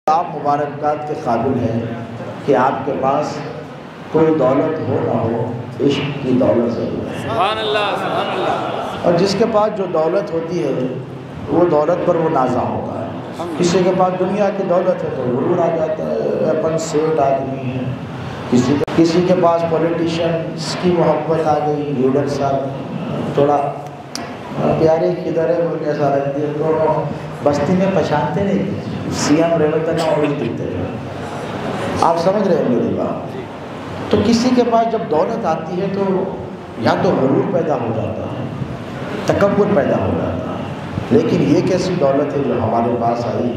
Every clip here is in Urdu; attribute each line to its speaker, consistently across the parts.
Speaker 1: آپ مبارکباد کے قابل ہیں کہ آپ کے پاس کوئی دولت ہو نہ ہو، عشق کی دولت ضرور ہے۔
Speaker 2: سبحان اللہ، سبحان اللہ۔
Speaker 1: اور جس کے پاس جو دولت ہوتی ہے وہ دولت پر وہ نازا ہوتا ہے۔ کسی کے پاس دنیا کی دولت ہے تو غرور آ جاتا ہے، اپن سیٹ آدمی ہے۔ کسی کے پاس پولیٹیشنس کی محبت آ گئی، لیڈر صاحب تھوڑا پیارے کدھر ہے وہ کیسا رکھتی ہے، تو بستی میں پہچانتے نہیں، سی ایم رحمت اللہ اور دکھتے ہیں۔ آپ سمجھ رہے ہیں میری بات؟ تو کسی کے پاس جب دولت آتی ہے تو یا تو غرور پیدا ہو جاتا ہے، تکبر پیدا ہو جاتا ہے۔ لیکن یہ کیسی دولت ہے جو ہمارے پاس آئی؟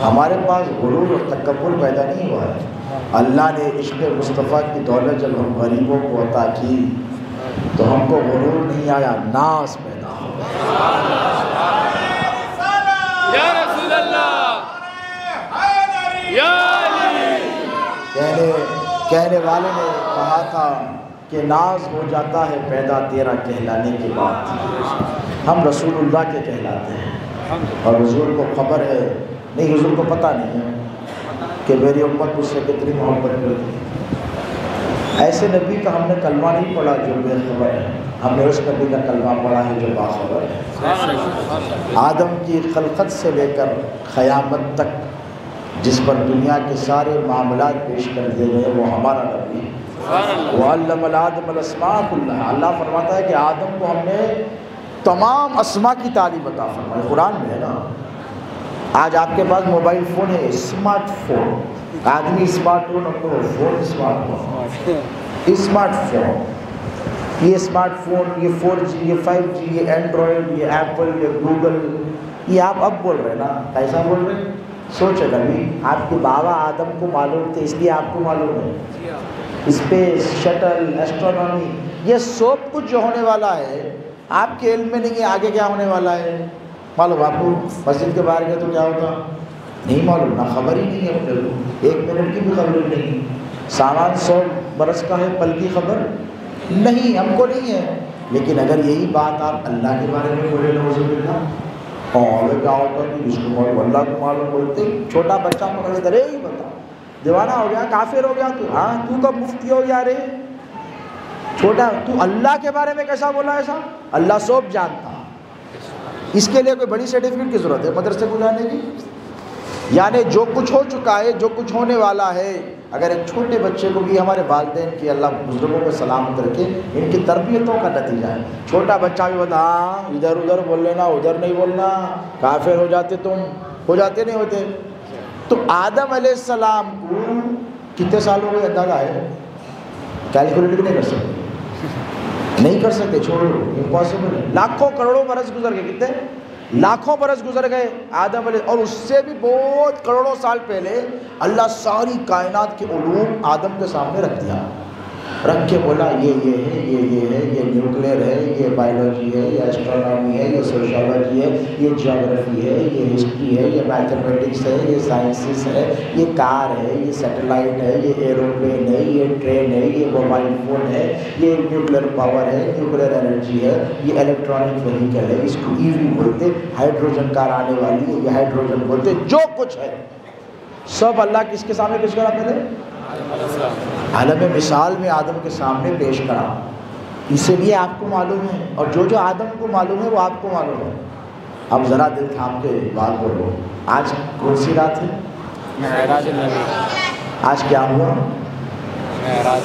Speaker 1: ہمارے پاس غرور اور تکبر پیدا نہیں ہوا ہے۔ اللہ نے عشق مصطفیٰ کی دولت جب ہم غریبوں کو عطا کی تو ہم کو غرور نہیں آیا، ناز پیدا ہو۔
Speaker 2: یا رسول اللہ، یا علی۔
Speaker 1: کہنے والے نے کہا تھا کہ ناز ہو جاتا ہے پیدا تیرا کہلانے کے بعد۔ ہم رسول اللہ کے کہلاتے ہیں اور حضور کو خبر ہے، نہیں حضور کو پتہ نہیں ہے کہ میری امت اس سے کتنی محبت کرتی ہے۔ ایسے نبی کا ہم نے کلمہ نہیں پڑھا جو بے خبر ہے، ہم نے اس نبی کا کلمہ پڑھا ہے جو باخبر ہے۔ آدم کی خلقت سے لے کر قیامت تک جس پر دنیا کے سارے معاملات پیش کر دیے گئے وہ ہمارا نبی ہے۔ وَعَلَّمَ الْآدَمَ الْأَسْمَاءَ كُلَّهَا۔ اللہ فرماتا ہے کہ آدم کو ہم نے تمام اسماء کی تعلیم عطا فرمائی، قرآن میں ہے نا۔ آج آپ کے پاس موبائل فون ہے، اسمارٹ فون، آدمی اسمارٹ فون رکھو، phone smart phone, smart phone, یہ اسمارٹ فون، یہ 4G، یہ 5G، یہ اینڈرائڈ، یہ ایپل، یہ گوگل، یہ آپ اب بول رہے ہیں نا، کیسا بول رہے ہیں؟ سوچے کبھی آپ کے بابا آدم کو معلوم تھے اس لیے آپ کو معلوم ہے؟ اسپیس، شٹل، ایسٹرونومی، یہ سب کچھ جو ہونے والا ہے آپ کے علم میں نہیں ہے آگے کیا ہونے والا ہے؟ معلوم آپ کو؟ مسجد کے باہر گئے تو کیا ہوگا؟ نہیں معلوم، نہ خبر ہی نہیں ہے اپنے کو، 1 منٹ کی بھی خبر نہیں۔ سامان 100 برس کا ہے، پل کی خبر نہیں، ہم کو نہیں ہے۔ لیکن اگر یہی بات آپ اللہ کے بارے میں بولے نعوذ باللہ، اور کیا ہوتا ہے جس کو معلوم اللہ کو معلوم بولتے، چھوٹا بچہ پکڑ کے درے ہی بتا دیوانہ ہو گیا، کافر ہو گیا تو، ہاں تو کب مفتی ہو گیا رے چھوٹا، تو اللہ کے بارے میں کیسا بولا ایسا؟ اللہ سب جانتا۔ اس کے لیے کوئی بڑی سرٹیفکیٹ کی ضرورت ہے مدرسے کو جانے کی؟ یعنی جو کچھ ہو چکا ہے، جو کچھ ہونے والا ہے، اگر ایک چھوٹے بچے کو بھی ہمارے والدین کی اللہ بزرگوں کو سلامت رکھے، ان کی تربیتوں کا نتیجہ ہے۔ چھوٹا بچہ بھی بتا ہاں ادھر ادھر بول لینا، ادھر نہیں بولنا، کافر ہو جاتے، تم ہو جاتے نہیں ہوتے۔ تو آدم علیہ السلام کو کتنے سال ہو گئے اندازہ ہے؟ کیلکولیٹ بھی نہیں کر سکتے، نہیں کر سکتے، چھوڑو، امپاسبل ہے۔ لاکھوں کروڑوں برس گزر گئے، کتنے لاکھوں برس گزر گئے آدم علیہ، اور اس سے بھی بہت کروڑوں سال پہلے اللہ ساری کائنات کے علوم آدم کے سامنے رکھ دیا، رکھ کے بولا یہ ہے، یہ ہے، یہ نیوکلیئر ہے، یہ بایولوجی ہے، یہ ایسٹرونومی ہے، یہ سوشیولوجی ہے، یہ جیوگرافی ہے، یہ ہسٹری ہے، یہ میتھمیٹکس ہے، یہ سائنسز ہے، یہ کار ہے، یہ سیٹلائٹ ہے، یہ ایروپلین ہے، یہ ٹرین ہے، یہ موبائل فون ہے، یہ نیوکلیئر پاور ہے، نیوکلیئر انرجی ہے، یہ الیکٹرانک وہیکل ہے، اس کو ای وی بولتے، ہائیڈروجن کار آنے والی ہے، یہ ہائیڈروجن بولتے، جو کچھ ہے سب اللہ کس کے سامنے پیش کرا؟ پہلے عالم مثال میں آدم کے سامنے پیش کرا، اسی لیے آپ کو معلوم ہے، اور جو جو آدم کو معلوم ہے وہ آپ کو معلوم ہے۔ اب ذرا دل تھام کے بات بولو، آج کون سی رات ہے؟ آج کیا ہوا؟ معراج،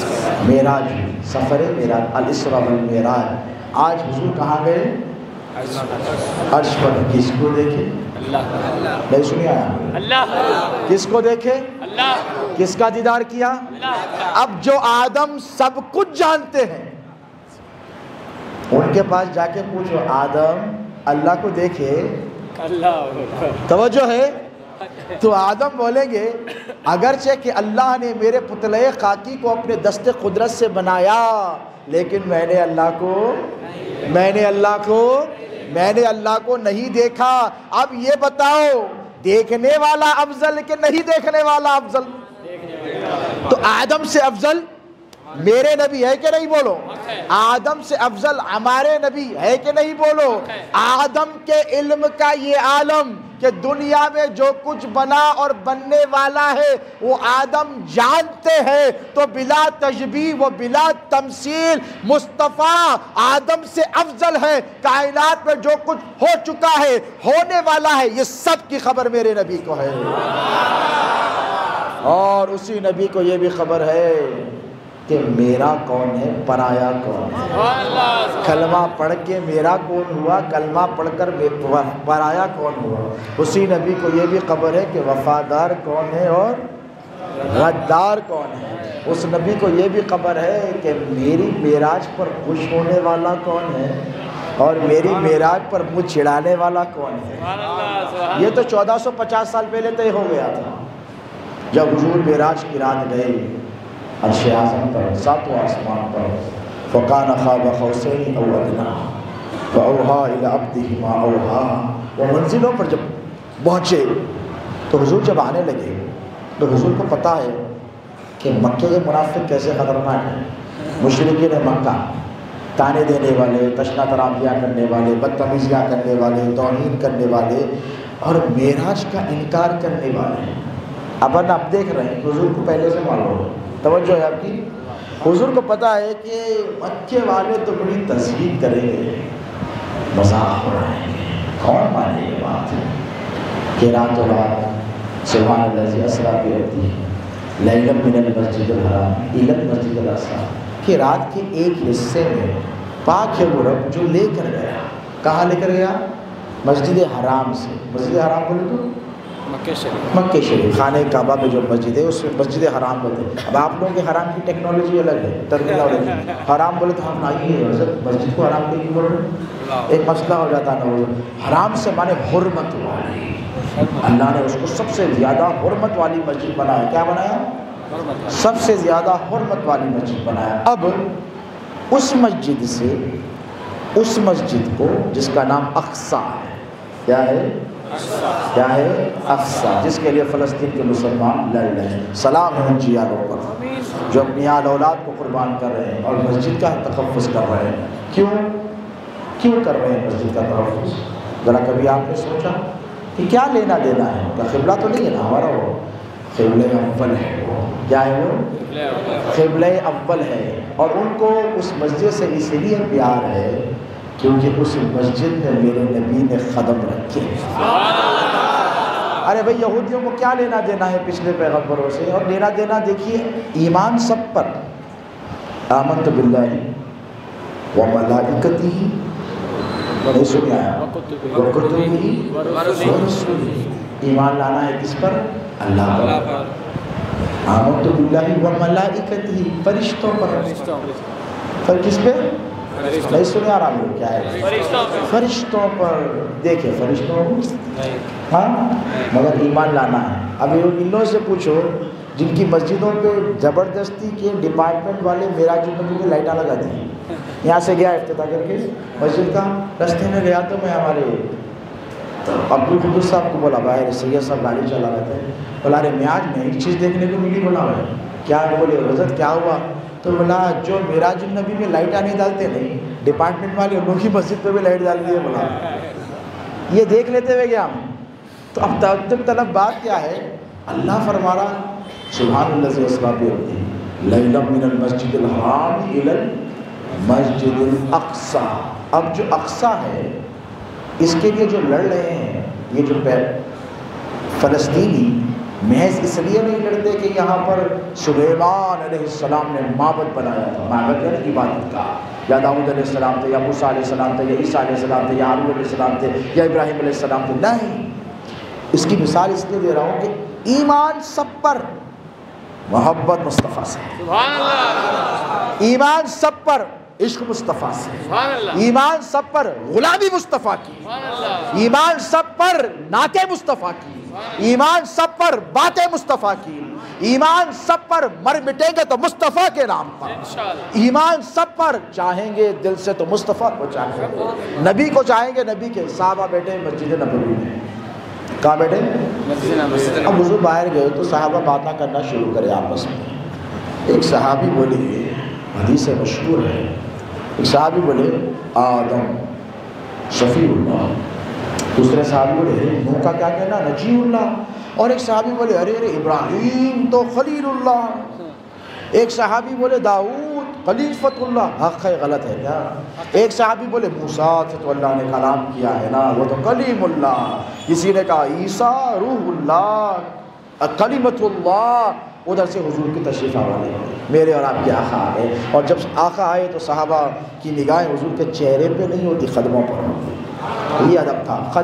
Speaker 1: سفر معراج، الاسراء والمعراج۔ آج حضور کہاں گئے؟ عرش پر۔ کس کو دیکھے؟ نہیں سنی آیا؟
Speaker 2: اللہ۔
Speaker 1: کس کو دیکھے؟
Speaker 2: اللہ۔
Speaker 1: کس کا دیدار کیا؟
Speaker 2: اللہ۔
Speaker 1: اب جو آدم سب کچھ جانتے ہیں ان کے پاس جا کے پوچھو آدم اللہ کو دیکھے؟
Speaker 2: اللہ
Speaker 1: توجہ ہے؟ تو آدم بولیں گے اگرچہ کہ اللہ نے میرے پتلے خاکی کو اپنے دست قدرت سے بنایا، لیکن میں نے اللہ کو نہیں دیکھا۔ اب یہ بتاؤ دیکھنے والا افضل کہ نہیں دیکھنے والا افضل؟ تو آدم سے افضل میرے نبی ہے کہ نہیں بولو؟ آدم سے افضل ہمارے نبی ہے کہ نہیں بولو؟ آدم کے علم کا یہ عالم کہ دنیا میں جو کچھ بنا اور بننے والا ہے وہ آدم جانتے ہیں، تو بلا تشبیہ و بلا تمثیل مصطفیٰ آدم سے افضل ہے۔ کائنات میں جو کچھ ہو چکا ہے، ہونے والا ہے، یہ سب کی خبر میرے نبی کو ہے، اور اسی نبی کو یہ بھی خبر ہے کہ میرا کون ہے، پرایا کون ہے۔ کلمہ پڑھ کے میرا کون ہوا، کلمہ پڑھ کر پرایا کون ہوا۔ اسی نبی کو یہ بھی خبر ہے کہ وفادار کون ہے اور غدار کون ہے۔ اس نبی کو یہ بھی خبر ہے کہ میری معراج پر خوش ہونے والا کون ہے اور میری معراج پر مجھ چڑھانے والا کون ہے۔ یہ تو 1450 سال پہلے طے ہو گیا تھا جب حضور معراج کی رات گئے عرش اعظم پر، ساتواں آسمان پر، فَكَانَ قَابَ قَوْسَيْنِ أَوْ أَدْنَىٰ فَأَوْحَىٰ إِلَىٰ عَبْدِهِ مَا أَوْحَىٰ۔ وہ منزلوں پر جب پہنچے تو حضور جب آنے لگے تو حضور کو پتہ ہے کہ مکے کے منافق کیسے خطرناک ہیں۔ مشرکین مکہ، تانے دینے والے، تشنا ترابیاں کرنے والے، بدتمیزیاں کرنے والے، توہین کرنے والے اور معراج کا انکار کرنے والے۔ اب دیکھ رہے ہیں حضور کو پہلے سے معلوم ہے، توجہ ہے آپ کی، حضور کو پتہ ہے کہ مکے والے تو بڑی تذہیب کریں گے، مذاق اڑائیں گے، کون مانے یہ بات کہ رات و رات سبحان الذی اسریٰ بعبدہ لیلا من المسجد الحرام الی المسجد الاقصیٰ، کہ رات کے ایک حصے میں پاک ہے وہ رب جو لے کر گیا، کہاں لے کر گیا؟ مسجد حرام سے۔ مسجد حرام بولے تو مکہ شریف، خانہ کعبہ میں جو مسجد ہے اس میں مسجد حرام بولتے ہیں۔ اب آپ لوگوں کے حرام کی ٹیکنالوجی الگ ہے، ٹرمینالوجی، حرام بولے تو ہم آئیے حضرت مسجد کو حرام کیوں بول رہے ہیں؟ ایک مسئلہ ہو جاتا ہے نا، حرام سے مانے حرمت والی، اللہ نے اس کو سب سے زیادہ حرمت والی مسجد بنایا۔ کیا بنایا؟ سب سے زیادہ حرمت والی مسجد بنایا۔ اب اس مسجد سے اس مسجد کو جس کا نام اقصیٰ ہے، کیا ہے؟ کیا ہے؟ اقصیٰ، جس کے لیے فلسطین کے مسلمان لڑ رہے ہیں۔ سلام ہے ان جیالوں پر جو اپنی آل اولاد کو قربان کر رہے ہیں اور مسجد کا تحفظ کر رہے ہیں۔ کیوں کر رہے ہیں مسجد کا تحفظ؟ ذرا کبھی آپ نے سوچا کہ کیا لینا دینا ہے؟ کا قبلہ تو نہیں ہے نا ہمارا، وہ قبلہ اول ہے۔ وہ کیا ہے؟ وہ قبلہ اول ہے، اور ان کو اس مسجد سے اس لیے پیار ہے کیونکہ اس مسجد میں میرے نبی نے قدم رکھے۔ ارے بھائی یہودیوں کو کیا لینا دینا ہے پچھلے پیغمبروں سے؟ اور لینا دینا دیکھیے، ایمان سب پر، آمنت باللہ وملائکتہ، نہیں سنیا ہے، وکتبہ ورسلہ، ایمان لانا ہے کس پر؟ اللہ پر۔ آمنت باللہ وملائکتہ، فرشتوں پر، کس پہ؟ نہیں سنے آرام لوگ کیا ہے؟ فرشتوں پر۔ دیکھیں فرشتوں ہاں مگر ایمان لانا ہے۔ اب ان لوگوں سے پوچھو جن کی مسجدوں پہ زبردستی کے ڈپارٹمنٹ والے معراج النبی کی لائٹاں لگا دی، یہاں سے گیا افتتاح کر کے مسجد کا، رستے میں گیا تو میں ہمارے عبدالقدس صاحب کو بولا، باہر سید صاحب گاڑی چلا رہے تھے، بولا رے معراج میں ایک چیز دیکھنے کو ملی۔ بولا بھائی کیا؟ بولے حضرت کیا ہوا؟ تو بولا جو معراج النبی میں لائٹاں نہیں ڈالتے نہیں ڈپارٹمنٹ والے، ان لوگوں کی مسجد پہ بھی لائٹ ڈال دی ہے۔ بولا یہ دیکھ لیتے ہوئے گیا ہم تو اب تعجب طلب بات کیا ہے؟ اللہ فرما رہا سبحان الذی اسریٰ بعبدہ لیلا من المسجد الحرام الی المسجد الاقصیٰ۔ اب جو اقصیٰ ہے اس کے لیے جو لڑ رہے ہیں یہ جو فلسطینی، محض اس لیے نہیں لڑتے کہ یہاں پر سلیمان علیہ السلام نے معبد بنایا تھا، معبد یعنی عبادت کا، یا داؤد علیہ السلام تھے، یا موسیٰ علیہ السلام تھے، یا عیسیٰ علیہ السلام تھے، یا ہارون علیہ السلام تھے، یا ابراہیم علیہ السلام تھے، نہیں۔ اس کی مثال اس لیے دے رہا ہوں کہ ایمان سب پر، محبت مصطفیٰ سے، ایمان سب پر، عشق مصطفیٰ سے، ایمان سب پر، غلامی مصطفیٰ کی، ایمان سب پر، نعت مصطفیٰ کی، ایمان سب پر، باتیں مصطفیٰ کی، ایمان سب پر، مر مٹیں گے تو مصطفیٰ کے نام پر، ایمان سب پر، چاہیں گے دل سے تو مصطفیٰ کو چاہیں گے، نبی کو چاہیں گے، نبی کے صحابہ بیٹھے مسجد نبوی میں، کہاں بیٹھے؟ اب حضور باہر گئے تو صحابہ باتیں کرنا شروع کرے آپس میں۔ ایک صحابی بولی حدیث مشہور ہے. ایک صحابی بولے آدم شفیع اللہ، دوسرے صحابی بولے نوح کا کیا کہنا نجی اللہ، اور ایک صحابی بولے ارے ابراہیم تو خلیل اللہ، ایک صحابی بولے داؤد خلیفۃ اللہ. حق ہے غلط ہے کیا؟ ایک صحابی بولے موسیٰ سے تو اللہ نے کلام کیا ہے نا، وہ تو کلیم اللہ. کسی نے کہا عیسیٰ روح اللہ کلمۃ اللہ. ادھر سے حضور کی تشریف آوری میرے اور آپ کے آقا آئے، اور جب آقا آئے تو صحابہ کی نگاہیں حضور کے چہرے پہ نہیں ہوتی، قدموں پر ہوتی. یہ ادب تھا،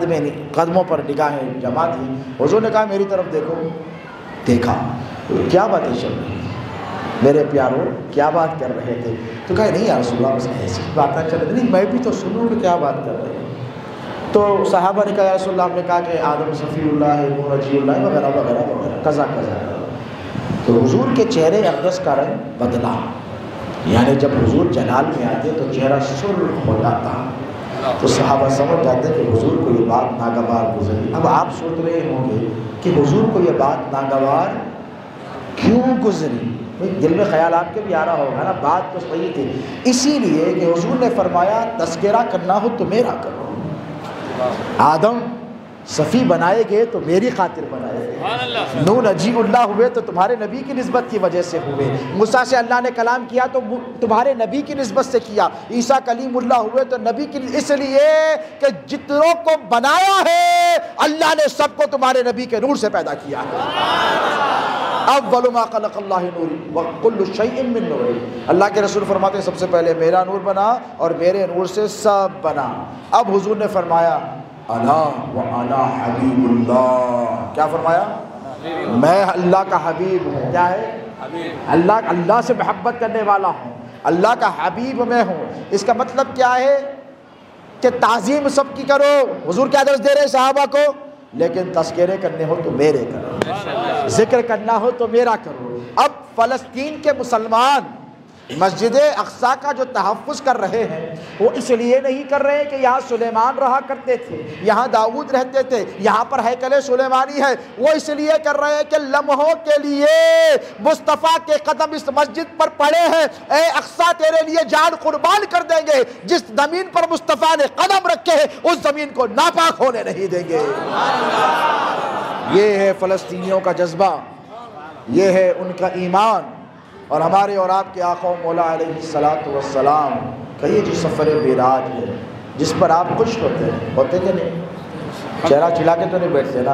Speaker 1: قدموں پر نگاہیں جمع تھی. حضور نے کہا میری طرف دیکھو. دیکھا کیا باتیں چل رہی میرے پیاروں، کیا بات کر رہے تھے؟ تو کہا نہیں یا رسول اللہ بس ایسی باتیں چل رہی نہیں، میں بھی تو سنوں کہ کیا بات کر رہے ہیں. تو صحابہ نے کہا یا رسول اللہ، آپ نے کہا کہ آدم صفی اللہ ہے، نوح نجی اللہ ہے، وغیرہ وغیرہ وغیرہ قضا قضا. تو حضور کے چہرے اقدس کا رنگ بدلا، یعنی جب حضور جلال میں آتے تو چہرہ سرخ ہو جاتا. تو صحابہ سمجھ جاتے کہ حضور کو یہ بات ناگوار گزری. اب آپ سوچ رہے ہوں گے کہ حضور کو یہ بات ناگوار کیوں گزری؟ دل میں خیال آپ کے بھی آ رہا ہوگا نا، بات تو صحیح تھی. اسی لیے کہ حضور نے فرمایا تذکرہ کرنا ہو تو میرا کرو. آدم صفی بنائے گئے تو میری خاطر بنائے گئے، نوح نجی اللہ ہوئے تو تمہارے نبی کی نسبت کی وجہ سے ہوئے، موسیٰ سے اللہ نے کلام کیا تو تمہارے نبی کی نسبت سے کیا، عیسیٰ کلیم اللہ ہوئے تو نبی کی، اس لیے کہ جتنوں کو بنایا ہے اللہ نے سب کو تمہارے نبی کے نور سے پیدا کیا ہے. اول ما خلق اللہ نوری وکل شیء من نور. اللہ کے رسول فرماتے ہیں سب سے پہلے میرا نور بنا اور میرے نور سے سب بنا. اب حضور نے فرمایا انا وانا حبیب اللہ. کیا فرمایا؟ میں اللہ کا حبیب ہوں. کیا ہے؟ اللہ سے محبت کرنے والا ہوں، اللہ کا حبیب میں ہوں. اس کا مطلب کیا ہے کہ تعظیم سب کی کرو. حضور کیا درس دے رہے صحابہ کو؟ لیکن تذکرے کرنے ہو تو میرے کرو، ذکر کرنا ہو تو میرا کرو. اب فلسطین کے مسلمان مسجد اقصیٰ کا جو تحفظ کر رہے ہیں وہ اس لیے نہیں کر رہے کہ یہاں سلیمان رہا کرتے تھے، یہاں داؤد رہتے تھے، یہاں پر ہیکل سلیمانی ہے. وہ اس لیے کر رہے ہیں کہ لمحوں کے لیے مصطفیٰ کے قدم اس مسجد پر پڑے ہیں. اے اقصیٰ تیرے لیے جان قربان کر دیں گے. جس زمین پر مصطفیٰ نے قدم رکھے ہیں اس زمین کو ناپاک ہونے نہیں دیں گے. یہ ہے فلسطینیوں کا جذبہ، یہ ہے ان کا ایمان. اور ہمارے اور آپ کے آقا و مولا علیہ السلام کا یہ جو سفر معراج ہے جس پر آپ خوش ہوتے کہ نہیں؟ چہرہ چلا کے تو نہیں بیٹھتے نا.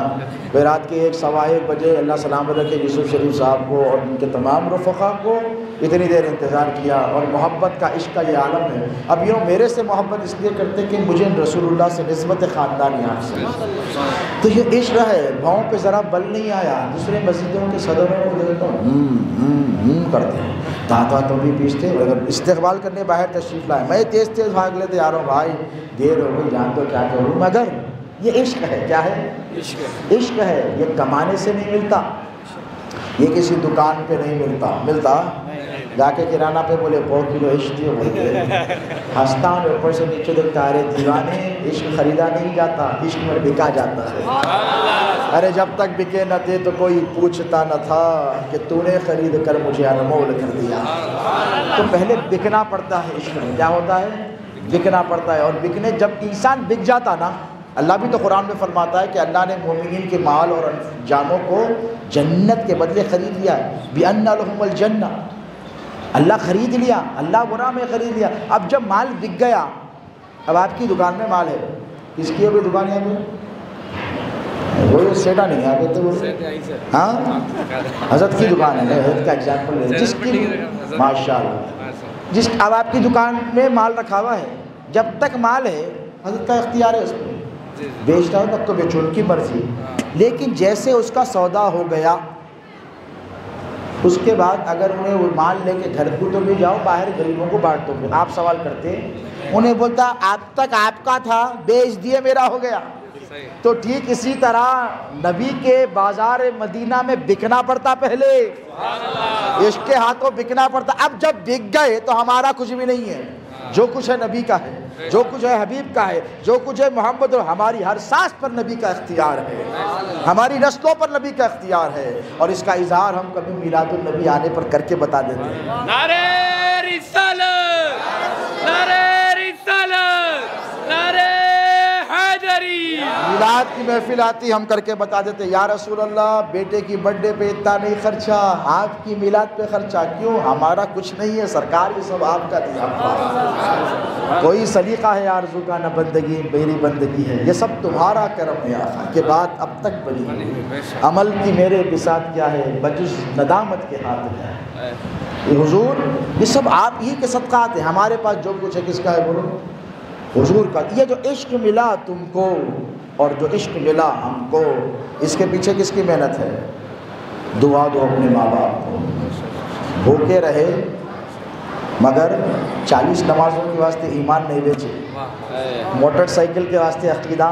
Speaker 1: پھر رات کے 1 بجے اللہ سلام رکھے یوسف شریف صاحب کو اور ان کے تمام رفقا کو اتنی دیر انتظار کیا. اور محبت کا عشق کا یہ عالم ہے. اب یوں میرے سے محبت اس لیے کرتے کہ مجھے رسول اللہ سے نسبت خاندانی آپ سے، تو یہ عشق ہے. پاؤں پہ ذرا بل نہیں آیا. دوسرے مسجدوں کے صدروں کو دیکھتا ہوں کرتے ہیں، داتا تو بھی پیچھتے، اگر استقبال کرنے باہر تشریف لائے میں تیز بھاگ لیتے یاروں بھائی دیر ہو گئی جان تو کیا کروں. مگر یہ عشق ہے. کیا ہے؟ عشق ہے. یہ کمانے سے نہیں ملتا، یہ کسی دکان پہ نہیں ملتا. جا کے کرانہ پہ بولے 100 کلو عشق دیو بولتے ہنستا ہوں، اوپر سے نیچے دیکھتا ارے دیوانے عشق خریدا نہیں جاتا، عشق میں بکا جاتا ہے. ارے جب تک بکے نہ تھے تو کوئی پوچھتا نہ تھا کہ تو نے خرید کر مجھے انمول کر دیا. تو پہلے بکنا پڑتا ہے. عشق میں کیا ہوتا ہے؟ بکنا پڑتا ہے. اور بکنے جب انسان بک جاتا نا، اللہ بھی تو قرآن میں فرماتا ہے کہ اللہ نے مومنین کے مال اور جانوں کو جنت کے بدلے خرید لیا ہے. بِأَنَّ لَهُمُ الْجَنَّةَ. اللہ خرید لیا، اللہ گناہ میں خرید لیا. اب جب مال بک گیا، اب آپ کی دکان میں مال ہے، کس کی ابھی دکان ہے؟ وہ سیٹا نہیں ہے تو ہاں حضرت کی دکان ہے. حضرت کا ایگزامپل ہے جس کی ماشاء اللہ اب آپ کی دکان میں مال رکھا ہوا ہے. جب تک مال ہے حضرت کا اختیار ہے، اس کو بیچتا ہو تب تو بیچو، ان کی مرضی. لیکن جیسے اس کا سودا ہو گیا اس کے بعد اگر انہیں وہ مال لے کے گھر کو تو بھی جاؤ، باہر غریبوں کو بانٹ دو. آپ سوال کرتے انہیں بولتا آپ تک آپ کا تھا بیچ دیے میرا ہو گیا. تو ٹھیک اسی طرح نبی کے بازار مدینہ میں بکنا پڑتا، پہلے عشق کے ہاتھوں بکنا پڑتا. اب جب بک گئے تو ہمارا کچھ بھی نہیں ہے، جو کچھ ہے نبی کا ہے. جو کچھ ہے حبیب کا ہے، جو کچھ ہے محمد، ہماری ہر سانس پر نبی کا اختیار ہے، ہماری نسلوں پر نبی کا اختیار ہے، اور اس کا اظہار ہم کبھی میلاد النبی آنے پر کر کے بتا دیتے ہیں۔
Speaker 2: نعرہ رسالت، نعرہ رسالت، نعرہ حیدری۔
Speaker 1: میلاد کی محفل آتی ہم کر کے بتا دیتے، یا رسول اللہ بیٹے کی برتھ ڈے پہ اتنا نہیں خرچہ، آپ کی میلاد پہ خرچہ کیوں؟ ہمارا کچھ نہیں ہے سرکار، یہ سب آپ کا دیا ہوا۔ کوئی سلیقہ ہے آرزو کا نہ بندگی میری بندگی ہے، یہ سب تمہارا کرم ہے آقا، کہ بات اب تک بنی۔ عمل کی میرے بساط کیا ہے، بجز ندامت کے ہاتھ میں ہے۔ یہ حضور یہ سب آپ ہی کے صدقات ہیں، ہمارے پاس جو کچھ ہے کس کا ہے بولو؟ حضور کا۔ یہ جو عشق ملا تم کو اور جو عشق ملا ہم کو، اس کے پیچھے کس کی محنت ہے؟ دعا دو اپنے ماں باپ کو، بھوکے رہے مگر 40 نمازوں کے واسطے ایمان نہیں بیچے، موٹر سائیکل کے واسطے عقیدہ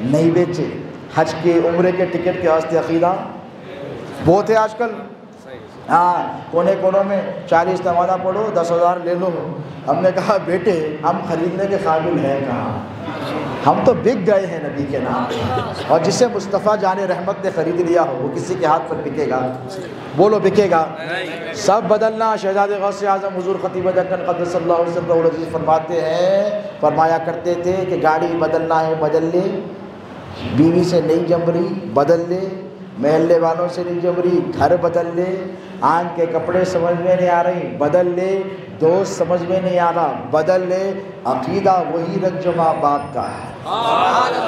Speaker 1: نہیں بیچے، حج کے عمرے کے ٹکٹ کے واسطے عقیدہ بہت ہے آج کل۔ ہاں کونے کونوں میں 40 نمازہ پڑھو 10,000 لے لو۔ ہم نے کہا بیٹے ہم خریدنے کے قابل ہیں کہاں، ہم تو بک گئے ہیں نبی کے نام پہ، اور جسے مصطفیٰ جان رحمت نے خرید لیا ہو وہ کسی کے ہاتھ پر بکے گا؟ بولو بکے گا؟ سب بدلنا۔ شہزاد غوث اعظم حضور خطیب دکن قدس اللہ علیہ وسلم العزیز فرماتے ہیں، فرمایا کرتے تھے کہ گاڑی بدلنا ہے بدل لے، بیوی سے نہیں جم رہی بدل لے، محلے والوں سے نہیں جم رہی گھر بدل لے، آنکھ کے کپڑے سمجھ میں نہیں آ رہی بدل لے، دوست سمجھ میں نہیں آ رہا بدل لے، عقیدہ وہی رکھ جو ماں باپ کا ہے،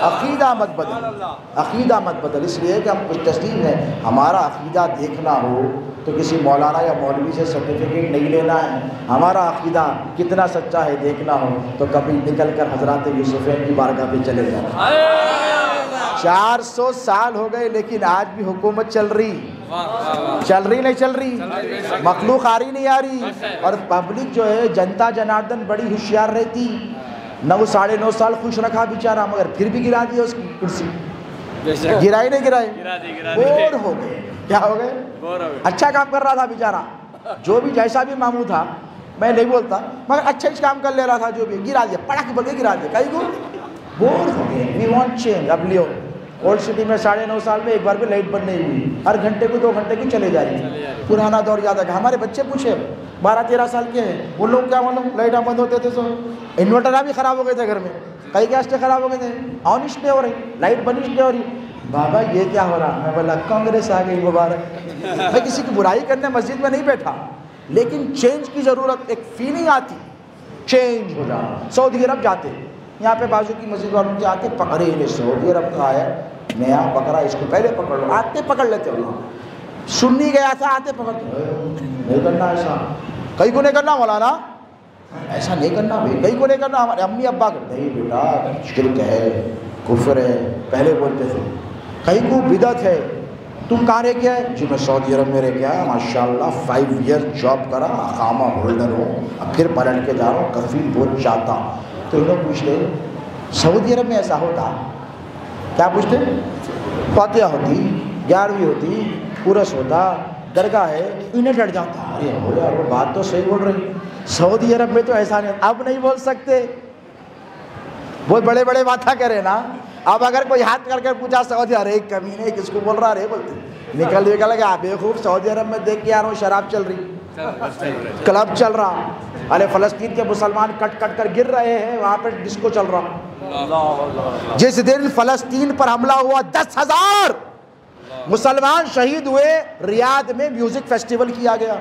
Speaker 1: عقیدہ مت بدل، عقیدہ مت بدل۔ اس لیے کہ ہم کچھ تسلیم ہیں، ہمارا عقیدہ دیکھنا ہو تو کسی مولانا یا مولوی سے سرٹیفکیٹ نہیں لینا ہے، ہمارا عقیدہ کتنا سچا ہے دیکھنا ہو تو کبھی نکل کر حضرات یوسفین کی بارگاہ پہ چلے جانا۔ 400 سال ہو گئے لیکن آج بھی حکومت چل رہی نہیں چل رہی، مخلوق آ رہی نہیں آ رہی، اور پبلک جو ہے جنتا جناردن بڑی ہوشیار رہتی، 9 ساڑھے 9 سال خوش رکھا بیچارہ مگر پھر بھی گرا دیا اس کی کرسی، گرائی نہیں گرائی، بور ہو گئے۔ کیا ہو گئے؟ اچھا کام کر رہا تھا بیچارہ، جو بھی جیسا بھی ماموں تھا، میں نہیں بولتا مگر اچھا ہی کام کر لے رہا تھا، جو بھی گرا دیا، پڑا کے بول کے گرا دیا، کئی کو بور ہو گئے۔ We want change. اب لیو اولڈ سٹی میں 9.5 سال میں ایک بار بھی لائٹ بند نہیں ہوئی، ہر گھنٹے کو 2 گھنٹے کی چلے جا رہی، پرانا دور یاد ہے۔ ہمارے بچے پوچھے 12-13 سال کے ہیں، وہ لوگ کیا معلوم لائٹاں بند ہوتے تھے، سو انورٹر بھی خراب ہو گئے تھے گھر میں، کئی گیسٹیں خراب ہو گئے تھے، آنش نہیں ہو رہی، لائٹ بنش نہیں ہو رہی۔ بابا یہ کیا ہو رہا؟ میں بولا کانگریس آ گئی مبارک۔ میں کسی کی برائی کرنے مسجد میں نہیں بیٹھا، لیکن چینج کی ضرورت، ایک فیلنگ آتی چینج ہو جانا۔ سعودی عرب جاتے، یہاں پہ بازو کی مسجد والوں کے آتے پکڑے، یہ سعودی عرب کا آیا نیا بکرا، اس کو پہلے پکڑ لو، آتے پکڑ لیتے ہو۔ سنی گیا تھا، آتے پکڑتے، نہیں کرنا ایسا، کئی کو نہیں کرنا مولانا، ایسا نہیں کرنا بھائی، کئی کو نہیں کرنا۔ ہمارے امی ابا کرتے ہیں بیٹا شرک ہے کفر ہے، پہلے بولتے تھے۔ کئی کو بدعت ہے، تم کہاں رہ گیا ہے؟ جی میں سعودی عرب میں رہ گیا ہے، ماشاءاللہ 5 ایئر جاب کرا، اقامہ ہولڈر ہوں، اب پھر پلٹ کے جا رہا ہوں، کفیل بہت چاہتا۔ تو انہوں پوچھتے سعودی عرب میں ایسا ہوتا؟ کیا پوچھتے؟ فاتحہ ہوتی، 11ویں ہوتی، عرس ہوتا، درگاہ ہے، انہیں ڈر جاتا، ارے ہو یار وہ بات تو صحیح بول رہی، سعودی عرب میں تو ایسا نہیں۔ اب نہیں بول سکتے، بہت بڑے بڑے باتیں کرے نا۔ اب اگر کوئی ہاتھ کر کے پوچھا سعودی عرب، ایک کمینے کس کو بول رہا، ارے بولتے نکل گیا بے خوب، سعودی عرب میں دیکھ کے آ رہا ہوں شراب چل رہی، کلب چل رہا، ارے فلسطین کے مسلمان کٹ کٹ کر گر رہے ہیں، وہاں پہ ڈسکو چل رہا۔ جس دن فلسطین پر حملہ ہوا 10,000 مسلمان شہید ہوئے، ریاض میں میوزک فیسٹیول کیا گیا۔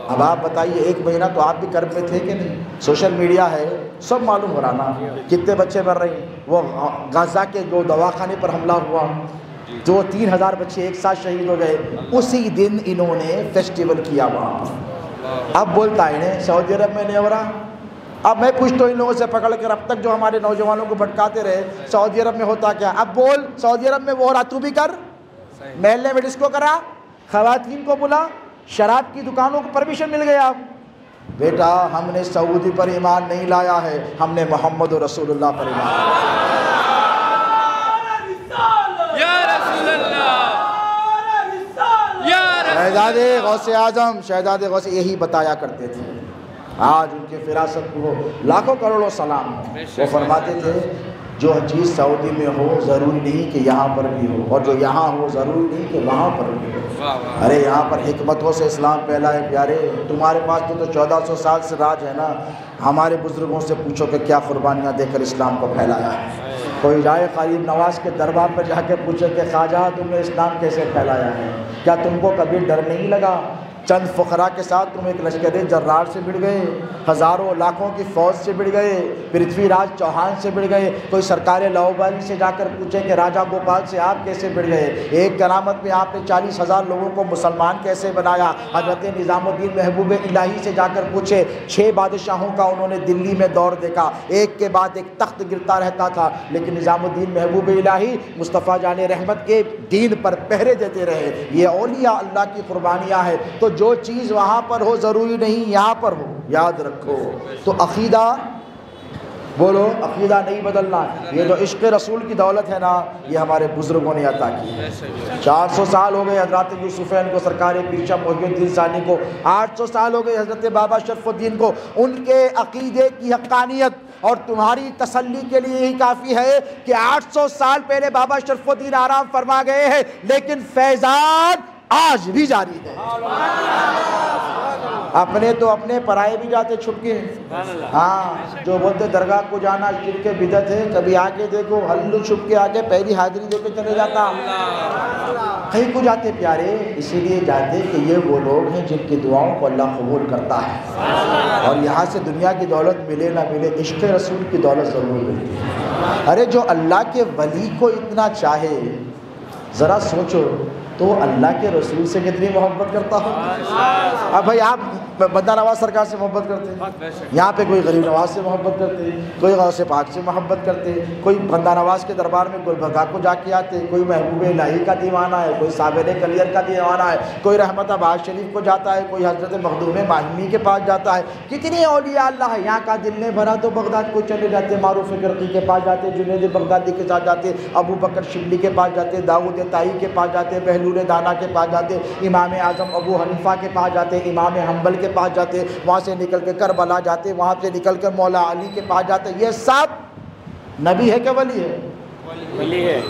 Speaker 1: اب آپ بتائیے 1 مہینہ تو آپ بھی کرب میں تھے کہ نہیں؟ سوشل میڈیا ہے، سب معلوم ہو رہا نا کتنے بچے مر رہے ہیں۔ وہ غزہ کے 2 دواخانے پر حملہ ہوا، 3,000 بچے ایک ساتھ شہید ہو گئے، اسی دن انہوں نے فیسٹیول کیا وہاں۔ اب بولتا ہے انہیں سعودی عرب میں نہیں ہو رہا۔ اب میں پوچھتا ہوں ان لوگوں سے پکڑ کر، اب تک جو ہمارے نوجوانوں کو بھٹکاتے رہے سعودی عرب میں ہوتا کیا، اب بول سعودی عرب میں وہ ہو رہا تو بھی کر، محلے میں ڈسکو کرا، خواتین کو بلا، شراب کی دکانوں کو پرمیشن مل گیا۔ بیٹا ہم نے سعودی پر ایمان نہیں لایا ہے، ہم نے محمد رسول اللہ پر ایمان لایا۔ شہزادے غوث اعظم، شہزادے غوث یہی بتایا کرتے تھے آج ان کے فراست کو لاکھوں کروڑوں سلام۔ وہ فرماتے تھے جو چیز سعودی میں ہو ضروری نہیں کہ یہاں پر بھی ہو، اور جو یہاں ہو ضروری نہیں کہ وہاں پر بھی ہو۔ ارے یہاں پر حکمتوں سے اسلام پھیلا ہے پیارے، تمہارے پاس تو 1400 سال سے راج ہے نا، ہمارے بزرگوں سے پوچھو کہ کیا قربانیاں دے کر اسلام کو پھیلایا ہے۔ کوئی جائے غریب نواز کے دربار پر جا کے پوچھے کہ خواجہ تم نے اسلام کیسے پھیلایا ہے، کیا تم کو کبھی ڈر نہیں لگا؟ چند فقراء کے ساتھ تم ایک لشکر جرار سے بڑھ گئے، ہزاروں لاکھوں کی فوج سے بڑھ گئے، پرتھوی راج چوہان سے بڑھ گئے۔ کوئی سرکار لاؤبالی سے جا کر پوچھے کہ راجہ گوپال سے آپ کیسے بڑھ گئے؟ ایک کرامت میں آپ نے 40,000 لوگوں کو مسلمان کیسے بنایا؟ حضرت نظام الدین محبوب الہی سے جا کر پوچھے، 6 بادشاہوں کا انہوں نے دلی میں دور دیکھا، ایک کے بعد ایک تخت گرتا رہتا تھا، لیکن نظام الدین محبوب الہی مصطفیٰ جان رحمت کے دین پر پہرے دیتے رہے۔ یہ اولیاء اللہ کی قربانیاں ہیں۔ تو جو چیز وہاں پر ہو ضروری نہیں یہاں پر ہو، یاد رکھو۔ تو عقیدہ بولو، عقیدہ نہیں بدلنا۔ یہ جو عشق رسول کی دولت ہے نا، یہ ہمارے بزرگوں نے عطا کی ہے۔ 400 سال ہو گئے حضرت یوسفین کو، سرکار پیر شاہ محی الدین ثانی کو، 800 سال ہو گئے حضرت بابا شرف الدین کو۔ ان کے عقیدے کی حقانیت اور تمہاری تسلی کے لیے یہی کافی ہے کہ 800 سال پہلے بابا شرف الدین آرام فرما گئے ہیں، لیکن فیضان آج بھی جاری ہے۔ اپنے تو اپنے، پرائے بھی جاتے چھپ کے۔ ہاں، جو بولتے درگاہ کو جانا شرک بدعت ہے، کبھی آگے دیکھو ہلو چھپ کے آگے پہلی حاضری دے کے چلے جاتا۔ کہیں کو جاتے پیارے، اسی لیے جاتے کہ یہ وہ لوگ ہیں جن کی دعاؤں کو اللہ قبول کرتا ہے، اور یہاں سے دنیا کی دولت ملے نہ ملے، عشق رسول کی دولت ضرور ملتی ہے۔ ارے جو اللہ کے ولی کو اتنا چاہے، ذرا سوچو تو اللہ کے رسول سے کتنی محبت کرتا ہو۔ اب بھائی آپ بندہ نواز سرکار سے محبت کرتے ہیں، یہاں پہ کوئی غریب نواز سے محبت کرتے ہیں، کوئی غوث پاک سے محبت کرتے ہیں، کوئی بندہ نواز کے دربار میں کوئی بھگا کو جا کے آتے، کوئی محبوب الہی کا دیوانہ ہے، کوئی صابر کلیر کا دیوانہ ہے، کوئی رحمت آباد شریف کو جاتا ہے، کوئی حضرت مخدوم ماہمی کے پاس جاتا ہے۔ کتنے اولیاء اللہ ہے، یہاں کا دل نے بھرا تو بغداد کو چلے جاتے، معروف کرقی کے پاس جاتے، جنید بغدادی کے ساتھ جاتے، ابو بکر شبلی کے پاس جاتے، داؤد طائی کے پاس جاتے، بہلول دانا کے پاس جاتے، امام اعظم ابو حنیفہ کے پاس جاتے، امام حنبل کے پاس جاتے، وہاں سے نکل کے کربلا جاتے، وہاں سے نکل کر مولا علی کے پاس جاتے۔ یہ سب نبی ہے کہ ولی ہے؟
Speaker 2: ولی ہے۔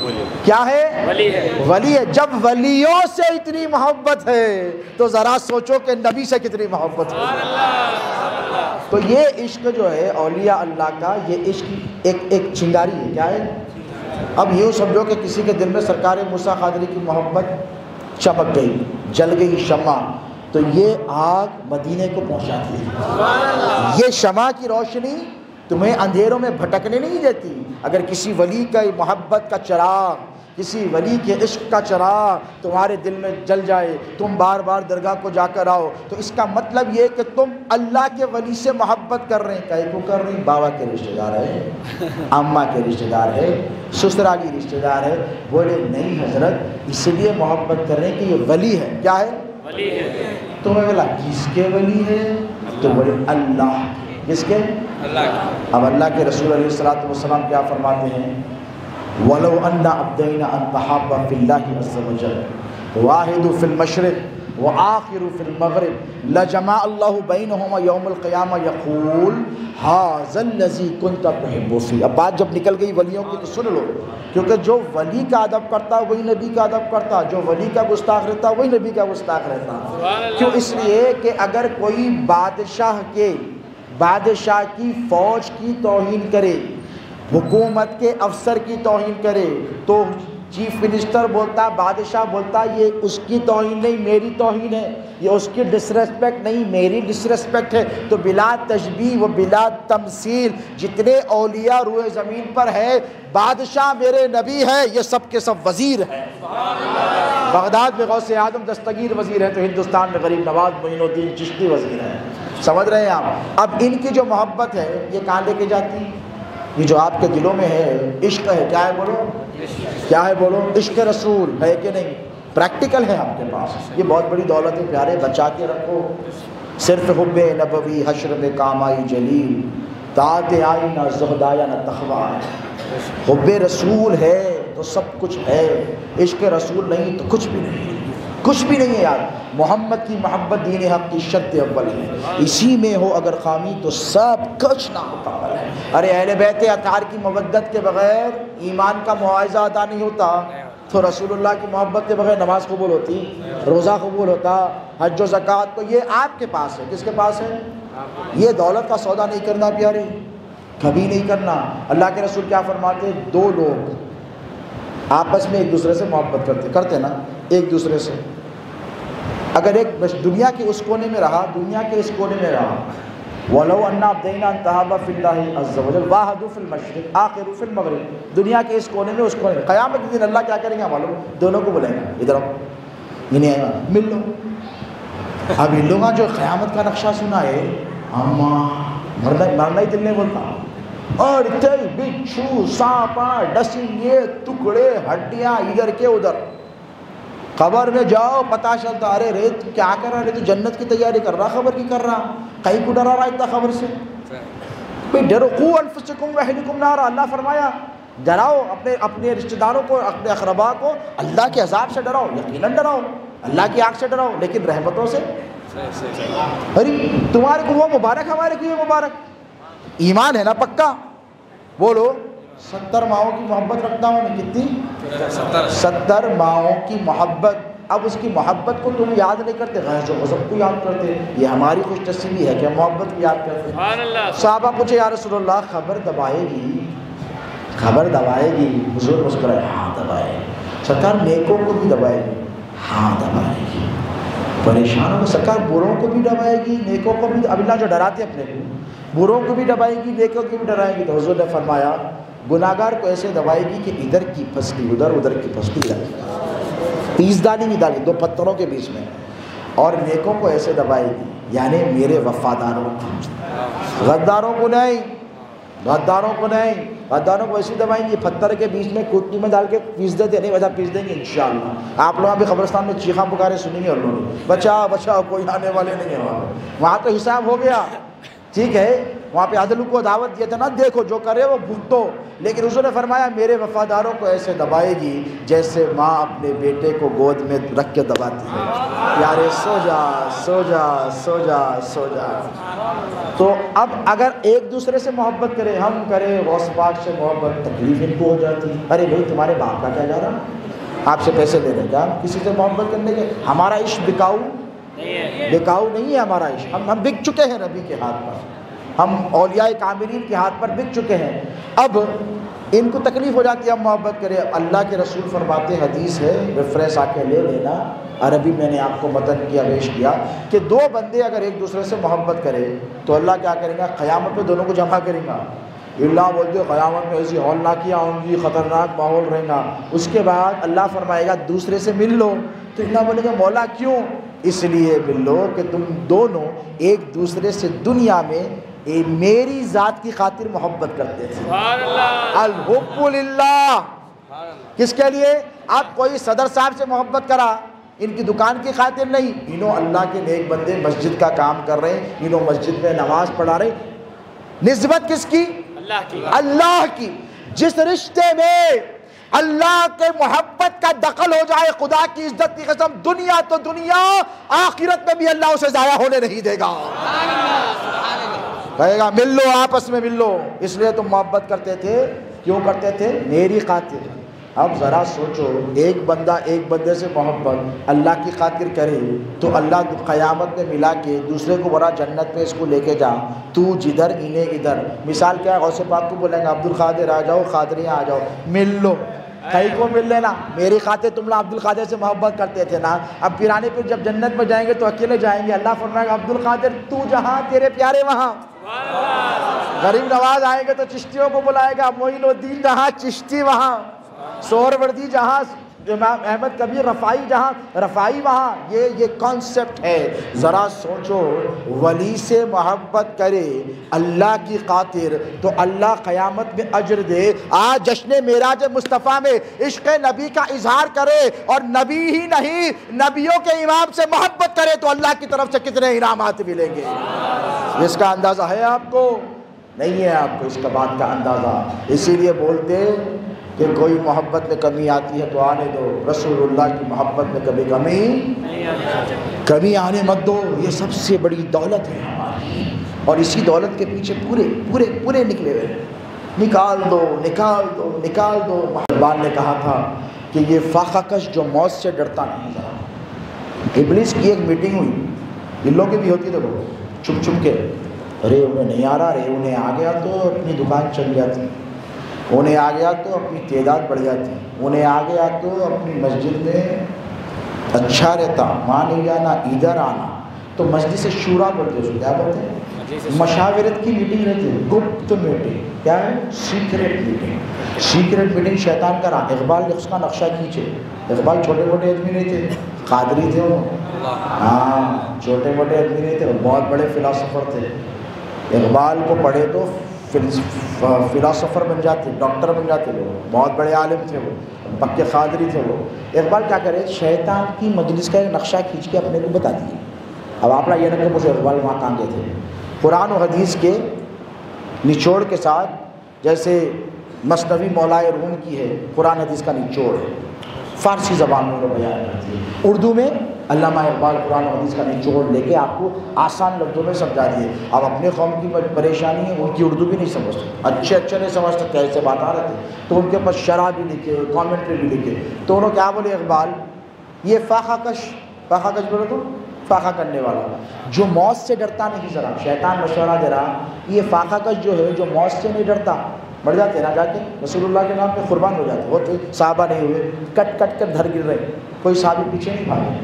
Speaker 1: کیا ہے؟
Speaker 2: ولی ہے۔
Speaker 1: ولی ہے۔ جب ولیوں سے اتنی محبت ہے تو ذرا سوچو کہ نبی سے کتنی محبت ہے۔ تو یہ عشق جو ہے اولیاء اللہ کا، یہ عشق ایک چنگاری ہے۔ کیا ہے؟ اب یوں سمجھو کہ کسی کے دل میں سرکار موسیٰ قادری کی محبت چمک گئی، جل گئی شمع، تو یہ آگ مدینے کو پہنچاتی ہے۔ یہ شمع کی روشنی تمہیں اندھیروں میں بھٹکنے نہیں دیتی۔ اگر کسی ولی کا محبت کا چراغ، کسی ولی کے عشق کا چراغ تمہارے دل میں جل جائے، تم بار بار درگاہ کو جا کر آؤ، تو اس کا مطلب یہ کہ تم اللہ کے ولی سے محبت کر رہے ہیں۔ کہیں کو کر رہے ہیں؟ بابا کے رشتہ دار ہے، اماں کے رشتہ دار ہے، سسرالی رشتہ دار ہے۔ بولے نہیں حضرت، اس لیے محبت کر رہے ہیں کہ یہ ولی ہے۔ کیا ہے؟
Speaker 2: ولی ہے۔
Speaker 1: تو میں بولا کس کے ولی ہے؟ تو بولے اللہ۔ کس کے؟
Speaker 2: اللہ کے۔
Speaker 1: اب اللہ کے رسول علیہ الصلوۃ والسلام کیا فرماتے ہیں؟ وَلَوْ أَنَّ عَبْدَيْنَ أَن تَحَابَّ فِي اللَّهِ عَزَّ وَجَلَّ وَاحِدٌ فِي الْمَشْرِقِ وَآخِرٌ فِي الْمَغْرِبِ لَجَمَعَ اللَّهُ بَيْنَهُمَا يَوْمَ الْقِيَامَةِ يَقُولُ هَٰذَا الَّذِي كُنتَ تُحِبُّ فِيهِ۔ اب بات جب نکل گئی ولیوں کی تو سن لو، کیونکہ جو ولی کا ادب کرتا وہی نبی کا ادب کرتا، جو ولی کا گستاخ رہتا وہی نبی کا گستاخ رہتا۔ کیوں؟ اس لیے کہ اگر کوئی بادشاہ کی فوج کی توہین کرے، حکومت کے افسر کی توہین کرے، تو چیف منسٹر بولتا، بادشاہ بولتا یہ اس کی توہین نہیں میری توہین ہے، یہ اس کی ڈسریسپیکٹ نہیں میری ڈسریسپیکٹ ہے۔ تو بلا تشبیہ و بلا تمثیل جتنے اولیاء روئے زمین پر ہے، بادشاہ میرے نبی ہے، یہ سب کے سب وزیر ہیں۔ بغداد میں غوث اعظم دستگیر وزیر ہے، تو ہندوستان میں غریب نواز معین الدین چشتی وزیر ہے۔ سمجھ رہے ہیں آپ؟ اب ان کی جو محبت ہے یہ کہاں لے کے جاتی؟ یہ جو آپ کے دلوں میں ہے عشق ہے، کیا ہے بولو؟ کیا ہے بولو؟ عشق رسول ہے کہ نہیں؟ پریکٹیکل ہے آپ کے پاس، یہ بہت بڑی دولت ہے پیارے، بچا کے رکھو۔ صرف حب نبوی حشر میں کام آئی جلیل، طاعت آئی نہ زہد آیا نہ تقویٰ۔ حب رسول ہے تو سب کچھ ہے، عشق رسول نہیں تو کچھ بھی نہیں۔ کچھ بھی نہیں ہے یار. محمد کی محبت دین حق کی شرط اول ہے. اسی میں ہو اگر خامی تو سب کچھ نامکمل ہے. ارے اہل بیت اطہار کی مودت کے بغیر ایمان کا معاوضہ ادا نہیں ہوتا. تو رسول اللہ کی محبت کے بغیر نماز قبول ہوتی, روزہ قبول ہوتا, حج و زکوٰۃ. تو یہ آپ کے پاس ہے. کس کے پاس ہے؟ یہ دولت کا سودا نہیں کرنا پیارے, کبھی نہیں کرنا. اللہ کے رسول کیا فرماتے؟ دو لوگ آپس میں ایک دوسرے سے محبت کرتے نا, ایک دوسرے سے. اگر ایک دنیا کے اس کونے میں رہا, دنیا کے اس کونے میں رہا, وَلَوْ أَنَّا عَبْدَيْنَا انْتَحَابَ فِي اللَّهِ عَزَّ وَجَلَّ وَاحَدُ فِي الْمَشْرِقِ آخِرُ فِي الْمَغْرِبِ. دنیا کے اس کونے میں اس کونے میں, قیامت کے دن اللہ کیا کریں گے معلوم؟ دونوں کو بلائیں گے, ادھر آؤ, انہیں مل لو. اب ان لوگوں جو قیامت کا نقشہ سنا ہے, مرنا ہی دل نہیں بولتا. اور بچھو, سانپا, ڈسنگے, ٹکڑے, ہڈیاں ادھر کے ادھر. قبر میں جاؤ پتہ چلتا, ارے رے تو کیا کر رہا ہے, تو جنت کی تیاری کر رہا, خبر کی کر رہا, کہیں کو ڈرا رہا اتنا خبر سے. بھئی ڈرو, قوا انفسکم واہلکم نارا. اللہ فرمایا ڈراؤ اپنے رشتہ داروں کو, اپنے اقربا کو اللہ کے عذاب سے ڈراؤ, یقیناً ڈراؤ, اللہ کی آنکھ سے ڈراؤ, لیکن رحمتوں سے. ارے تمہارے کو وہ مبارک, ہمارے کو یہ مبارک. ایمان ہے نا پکا؟ بولو. 70 ماہوں کی محبت رکھتا ہوں. کتنی؟ 70 ماہوں کی محبت. اب اس کی محبت کو تم یاد نہیں کرتے, غیظ و غضب کو یاد کرتے. یہ ہماری خوش نصیبی ہے کہ ہم محبت کو یاد کرتے. صحابہ پوچھے یا رسول اللہ خبر دبائے گی, خبر دبائے گی؟ حضور مسکرائے, ہاں دبائے گی. سرکار نیکوں کو بھی دبائے گی؟ ہاں دبائے گی. پریشانوں کو سرکار بروں کو بھی دبائے گی, نیکوں کو بھی. اب اللہ جو ڈراتے اپنے کو, بروں کو بھی دبائے گی, نیکوں کو بھی ڈرائے گی. تو حضور نے فرمایا گناہگار کو ایسے دبائے گی کہ ادھر کی پھسلی ادھر, ادھر کی پھسلی ادھر, پیس ڈالی نہیں ڈالی, دو پتھروں کے بیچ میں. اور نیکوں کو ایسے دبائے گی یعنی میرے وفاداروں کو, غداروں کو نہیں, غداروں کو نہیں. غداروں کو ایسی دبائیں گی پتھر کے بیچ میں کوٹنی میں ڈال کے پیس دیتے, نہیں ویسا پیس دیں گے انشاءاللہ. آپ لوگ بھی قبرستان میں چیخاں پکارے سنیں گے, اور لوگ بچاؤ بچاؤ, کوئی آنے والے نہیں ہیں. وہاں تو حساب ہو گیا, ٹھیک ہے, وہاں پہ عدل کو دعوت دیا تھا نا, دیکھو جو کرے وہ بھگتو. لیکن حضور نے فرمایا میرے وفاداروں کو ایسے دبائے گی جیسے ماں اپنے بیٹے کو گود میں رکھ کے دباتی ہے. یارے سو جا سو جا سو جا سو جا. تو اب اگر ایک دوسرے سے محبت کرے, ہم کریں غوث پاک سے محبت, تکلیف ان کو ہو جاتی. ارے بھائی تمہارے باپ کا کیا جا رہا, آپ سے پیسے لے رہے, کیا کسی سے محبت کرنے کے؟ ہمارا عشق بکاؤ نہیں ہے. ہمارا عشق, ہم بک چکے ہیں نبی کے ہاتھ پر, ہم اولیاء کاملین کے ہاتھ پر بک چکے ہیں. اب ان کو تکلیف ہو جاتی ہے ہم محبت کریں. اللہ کے رسول فرماتے, حدیث ہے, ریفرنس آ کے لے لینا, عربی میں نے آپ کو متن کیا پیش کیا, کہ دو بندے اگر ایک دوسرے سے محبت کرے تو اللہ کیا کرے گا, قیامت میں دونوں کو جمع کرے گا. اللہ بولتے قیامت میں ایسی ہولناکیاں ہوں گی, خطرناک ماحول رہے گا. اس کے بعد اللہ فرمائے گا دوسرے سے مل لو. تو اللہ بولے گا مولا کیوں؟ اس لیے مل لو کہ تم دونوں ایک دوسرے سے دنیا میں میری ذات کی خاطر محبت کرتے تھے. الحب للہ. کس کے لیے؟ آپ کوئی صدر صاحب سے محبت کرا, ان کی دکان کی خاطر نہیں, انہوں اللہ کے نیک بندے مسجد کا کام کر رہے ہیں, انہوں مسجد میں نماز پڑھا رہے. نسبت کس کی؟ اللہ کی. جس رشتے میں اللہ کے محبت کا دخل ہو جائے, خدا کی عزت کی قسم, دنیا تو دنیا, آخرت میں بھی اللہ اسے ضائع ہونے نہیں دے گا. کہے گا مل لو, آپس میں مل لو. اس لیے تم محبت کرتے تھے. کیوں کرتے تھے؟ میری خاطر. اب ذرا سوچو, ایک بندہ ایک بندے سے محبت اللہ کی خاطر کرے تو اللہ قیامت میں ملا کے دوسرے کو بڑا جنت میں اس کو لے کے جا, تو جدھر انہیں ادھر. مثال کیا ہے, غوث پاک کو بولیں گے عبد القادر آ جاؤ, قادریاں آ جاؤ, مل لو. کہیں کو مل لینا, میری خاطر تم لوگ عبد القادر سے محبت کرتے تھے نا, اب پیرانے پہ جب جنت میں جائیں گے تو اکیلے جائیں گے. اللہ فرمائے گا عبد القادر تو جہاں تیرے پیارے وہاں. غریب نواز آئیں گے تو چشتیوں کو بلائے گا, معین الدین جہاں چشتی وہاں, سہروردی جہاں امام احمد کبیر, رفاعی جہاں رفاعی وہاں. یہ کانسیپٹ ہے. ذرا سوچو, ولی سے محبت کرے اللہ کی خاطر تو اللہ قیامت میں اجر دے. آج جشن معراج مصطفیٰ میں عشق نبی کا اظہار کرے اور نبی ہی نہیں نبیوں کے امام سے محبت کرے تو اللہ کی طرف سے کتنے انعامات ملیں گے. اس کا اندازہ ہے آپ کو؟ نہیں ہے آپ کو اس کا بات کا اندازہ. اسی لیے بولتے کہ کوئی محبت میں کمی آتی ہے تو آنے دو، رسول اللہ کی محبت میں کبھی کمی آنے مت دو۔ یہ سب سے بڑی دولت ہے ہماری، اور اسی دولت کے پیچھے پورے نکلے ہوئے ہیں۔ نکال دو نکال دو نکال دو۔ اقبال نے کہا تھا کہ یہ فاقہ کش جو موت سے ڈرتا نہیں ذرا۔ ابلیس کی ایک میٹنگ ہوئی، ان لوگوں کی بھی ہوتی تو لوگ چھپ کے، ارے انہیں نہیں آ رہا، ارے انہیں آ گیا تو اپنی دکان چل جاتی، انہیں آ گیا تو اپنی تعداد بڑھ جاتی، انہیں آ گیا تو اپنی مسجد میں اچھا رہتا، ماں نہیں جانا ادھر آنا۔ تو مجلس شورا بولتے اس کو، کیا بولتے ہیں؟ مشاورت کی میٹنگ رہتی ہے، گپت میٹنگ۔ کیا ہے؟ Secret meeting. سیکریٹ میٹنگ شیطان کا رہا۔ اقبال نے اس کا نقشہ کھینچے۔ اقبال چھوٹے موٹے آدمی نہیں تھے، قادری تھے وہ، ہاں چھوٹے موٹے آدمی نہیں تھے، وہ بہت بڑے فلاسفر تھے۔ اقبال کو پڑھے تو فلاسفر بن جاتے، ڈاکٹر بن جاتے لوگ، بہت بڑے عالم تھے وہ، پکے قادری تھے وہ۔ اقبال کیا کرے، شیطان کی مجلس کا ایک نقشہ کھینچ کے اپنے کو بتا دیے۔ اب آپ یہ نہ کہ مجھے اقبال وہاں کہاں گئے تھے۔ قرآن و حدیث کے نچوڑ کے ساتھ، جیسے مثنوی مولائے روم کی ہے، قرآن حدیث کا نچوڑ ہے، فارسی زبان میں وہ بیان کرتی ہے۔ اردو میں علامہ اقبال قرآن و حدیث کا نچوڑ لے کے آپ کو آسان لفظوں میں سمجھا دیے۔ اب اپنے قوم کی پریشانی ہے، ان کی اردو بھی نہیں سمجھتے، اچھے نہیں سمجھتے، کیسے بات آ رہے تھے، تو ان کے پاس شرح بھی لکھے، کامنٹری بھی لکھے۔ تو انہوں کیا بولے اقبال، یہ فاقہ کش بولے تو فاقہ کرنے والا جو موت سے ڈرتا نہیں، ذرا شیطان مشورہ دے رہا، یہ فاقہ کش جو ہے جو موت سے نہیں ڈرتا، مر جاتے نا جا کے رسول اللہ کے نام پہ قربان ہو جاتے، وہ تو صحابہ نہیں ہوئے، کٹ کٹ کر دھر گر رہے، کوئی صحابی پیچھے نہیں بھاگے۔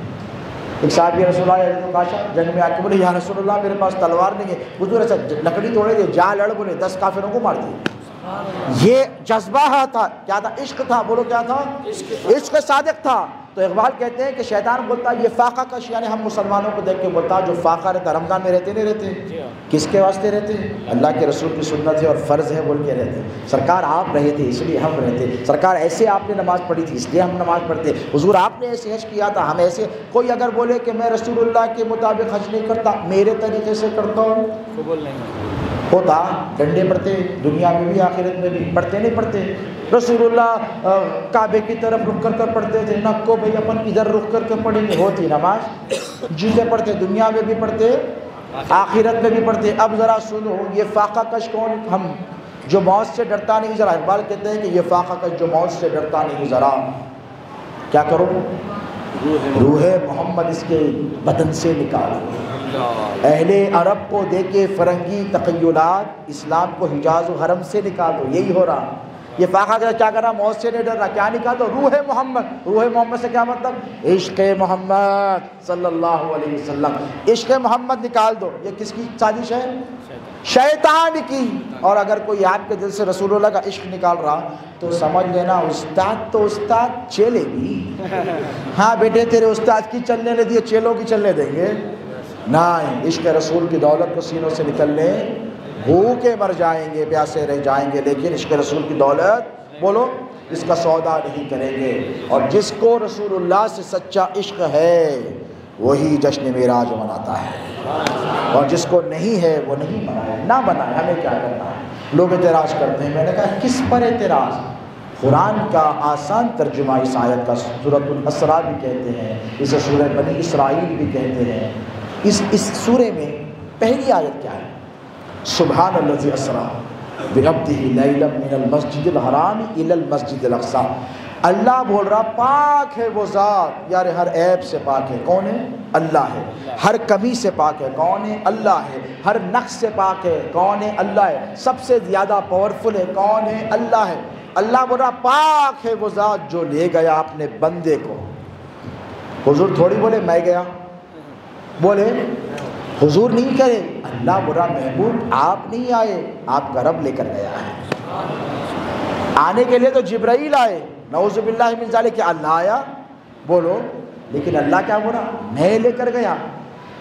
Speaker 1: ایک صحابی رسول اللہ بادشاہ جنگ میں آ کے بولے، یا رسول اللہ میرے پاس تلوار نہیں ہے، حضور ایسا لکڑی توڑے دے، جا لڑ، بولے 10 کافروں کو مار دیے۔ یہ جذبہ تھا، کیا تھا؟ عشق تھا، بولو کیا تھا؟ عشق صادق تھا۔ تو اقبال کہتے ہیں کہ شیطان بولتا ہے یہ فاقہ کش، یعنی ہم مسلمانوں کو دیکھ کے بولتا جو فاقہ رہتا، رمضان میں رہتے نہیں رہتے، کس کے واسطے رہتے؟ اللہ کے رسول کی سنت ہے اور فرض ہے بول کے رہتے۔ سرکار آپ رہے تھے اس لیے ہم رہتے، سرکار ایسے آپ نے نماز پڑھی تھی اس لیے ہم نماز پڑھتے، حضور آپ نے ایسے حج کیا تھا ہم ایسے۔ کوئی اگر بولے کہ میں رسول اللہ کے مطابق حج نہیں کرتا، میرے طریقے سے کرتا ہوں، قبول نہیں ہوتا، ڈنڈے پڑتے دنیا میں بھی آخرت میں بھی، پڑھتے نہیں پڑھتے؟ رسول اللہ کعبے کی طرف رخ کر پڑھتے تھے، نہ کو بھئی اپن ادھر رخ کر پڑھیں گے، ہوتی نماز، جسے پڑھتے دنیا میں بھی پڑھتے آخرت میں بھی پڑھتے۔ اب ذرا سنو، یہ فاقہ کش کون؟ ہم جو موت سے ڈرتا نہیں، ذرا اقبال کہتے ہیں کہ یہ فاقہ کش جو موت سے ڈرتا نہیں، ذرا کیا کرو، روح محمد اس کے بدن سے نکالو۔ اہل عرب کو دے کے فرنگی تخیلات، اسلام کو حجاز و حرم سے نکال دو، یہی ہو رہا۔ یہ فاقہ کیا کر رہا؟ موت سے نہیں ڈر رہا، کیا نکال دو؟ روح محمد۔ روح محمد سے کیا مطلب؟ عشق محمد صلی اللہ علیہ وسلم، عشق محمد نکال دو۔ یہ کس کی سازش ہے؟ شیطان کی۔ اور اگر کوئی آپ کے دل سے رسول اللہ کا عشق نکال رہا تو سمجھ لینا استاد تو استاد، چیلے بھی ہاں بیٹے تیرے استاد کی چلنے نہیں دیے، چیلوں کی چلنے دیں گے؟ نہیں، عشق رسول کی دولت کو سینوں سے نکلنے، بھوکے مر جائیں گے، پیاسے رہ جائیں گے، لیکن عشق رسول کی دولت بولو اس کا سودا نہیں کریں گے۔ اور جس کو رسول اللہ سے سچا عشق ہے وہی جشن معراج مناتا ہے، اور جس کو نہیں ہے وہ نہیں منائے، نہ بنائے، ہمیں کیا کرنا ہے؟ لوگ اعتراض کرتے ہیں، میں نے کہا کس پر اعتراض؟ قرآن کا آسان ترجمہ اس آیت کا سورۃ الاسراء بھی کہتے ہیں، اسے سورہ بنی اسرائیل بھی کہتے ہیں۔ اس سورے میں پہلی آیت کیا ہے؟ سبحان الذی اسریٰ بعبدہ لیلا من المسجد الحرام الی المسجد الاقصی۔ اللہ بول رہا پاک ہے وہ ذات، یار ہر عیب سے پاک ہے، کون ہے؟ اللہ ہے۔ ہر کمی سے پاک ہے، کون ہے؟ اللہ ہے۔ ہر نقص سے پاک ہے، کون ہے؟ اللہ ہے۔ سب سے زیادہ پاورفل ہے، کون ہے؟ اللہ ہے۔ اللہ بول رہا پاک ہے وہ ذات جو لے گیا اپنے بندے کو۔ حضور تھوڑی بولے میں گیا، بولے حضور نہیں کرے، اللہ برا محبوب آپ نہیں آئے، آپ کا رب لے کر گیا ہے۔ آنے کے لیے تو جبرائیل آئے، نعوذ باللہ من ذالک، کہ اللہ آیا بولو، لیکن اللہ کیا برا میں لے کر گیا،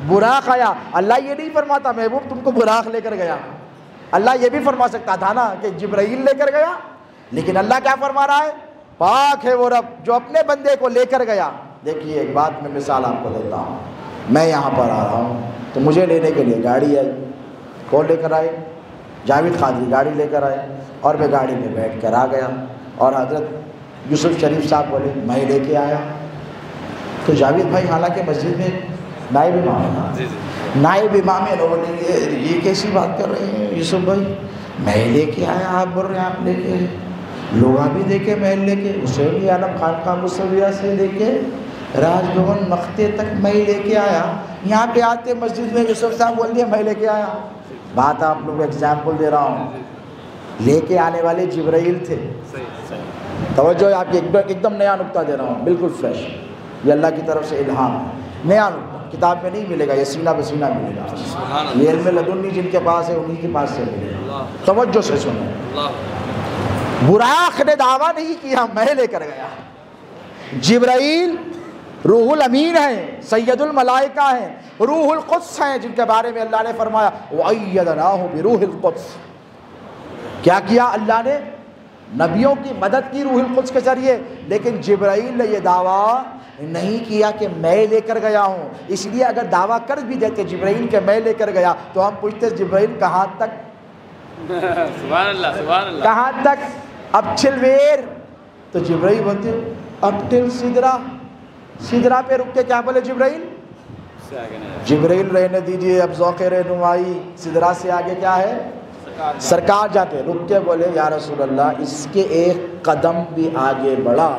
Speaker 1: براق آیا۔ اللہ یہ نہیں فرماتا محبوب تم کو براق لے کر گیا، اللہ یہ بھی فرما سکتا تھا نا کہ جبرائیل لے کر گیا، لیکن اللہ کیا فرما رہا ہے؟ پاک ہے وہ رب جو اپنے بندے کو لے کر گیا۔ دیکھیے ایک بات میں مثال آپ کو دیتا ہوں، میں یہاں پر آ رہا ہوں تو مجھے لینے کے لیے گاڑی آئی، کون لے کر آئے؟ جاوید قادری گاڑی لے کر آئے، اور میں گاڑی میں بیٹھ کر آ گیا۔ اور حضرت یوسف شریف صاحب بولے میں لے کے آیا. تو جاوید بھائی حالانکہ مسجد میں نائب امام ہے, نائب امام ہے, لوگوں نے یہ کیسی بات کر رہے ہیں یوسف بھائی, میں لے کے آیا, آپ بول رہے ہیں آپ لے کے, لوگا بھی دے کے محل لے کے, حسین عالم خانقاہ مصویہ سے لے کے راج بھون مختے تک میں لے کے آیا. یہاں پہ آتے مسجد میں یوسف صاحب بول دیا میں لے کے آیا. بات آپ لوگ ایگزامپل دے رہا ہوں, لے کے آنے والے جبرائیل تھے. توجہ, آپ ایک دم نیا نقطہ دے رہا ہوں, بالکل فریش, یہ اللہ کی طرف سے الہام ہے, نیا نقطہ, کتاب میں نہیں ملے گا, یہ سینہ بسینہ ملے گا, یہ علم لدنی جن کے پاس ہے انہی کے پاس سے ملے گا. توجہ سے سنیں, براق نے دعویٰ نہیں کیا میں لے کر گیا. جبرائیل روح الامین ہیں, سید الملائکہ ہیں, روح القدس ہیں, جن کے بارے میں اللہ نے فرمایا وَأَيَّدْنَاهُ بِرُوحِ الْقُدْسِ. کیا کیا اللہ نے؟ نبیوں کی مدد کی روح القدس کے ذریعے. لیکن جبرائیل نے یہ دعویٰ نہیں کیا کہ میں لے کر گیا ہوں. اس لیے اگر دعویٰ کر بھی دیتے جبرائیل کہ میں لے کر گیا تو ہم پوچھتے جبرائیل کہاں تک,
Speaker 2: سبحان اللہ, سبحان اللہ,
Speaker 1: کہاں تک, اب چلویر. تو جبرائیل بولتے اب ٹل سدرا, سدرا پہ رک کے کیا بولے جبرائیل, جبرائیل رہنے دیجئے, اب ذوق رہنمائی, سدرا سے آگے کیا ہے, سرکار جاتے. رک کے بولے یا رسول اللہ اس کے ایک قدم بھی آگے بڑھا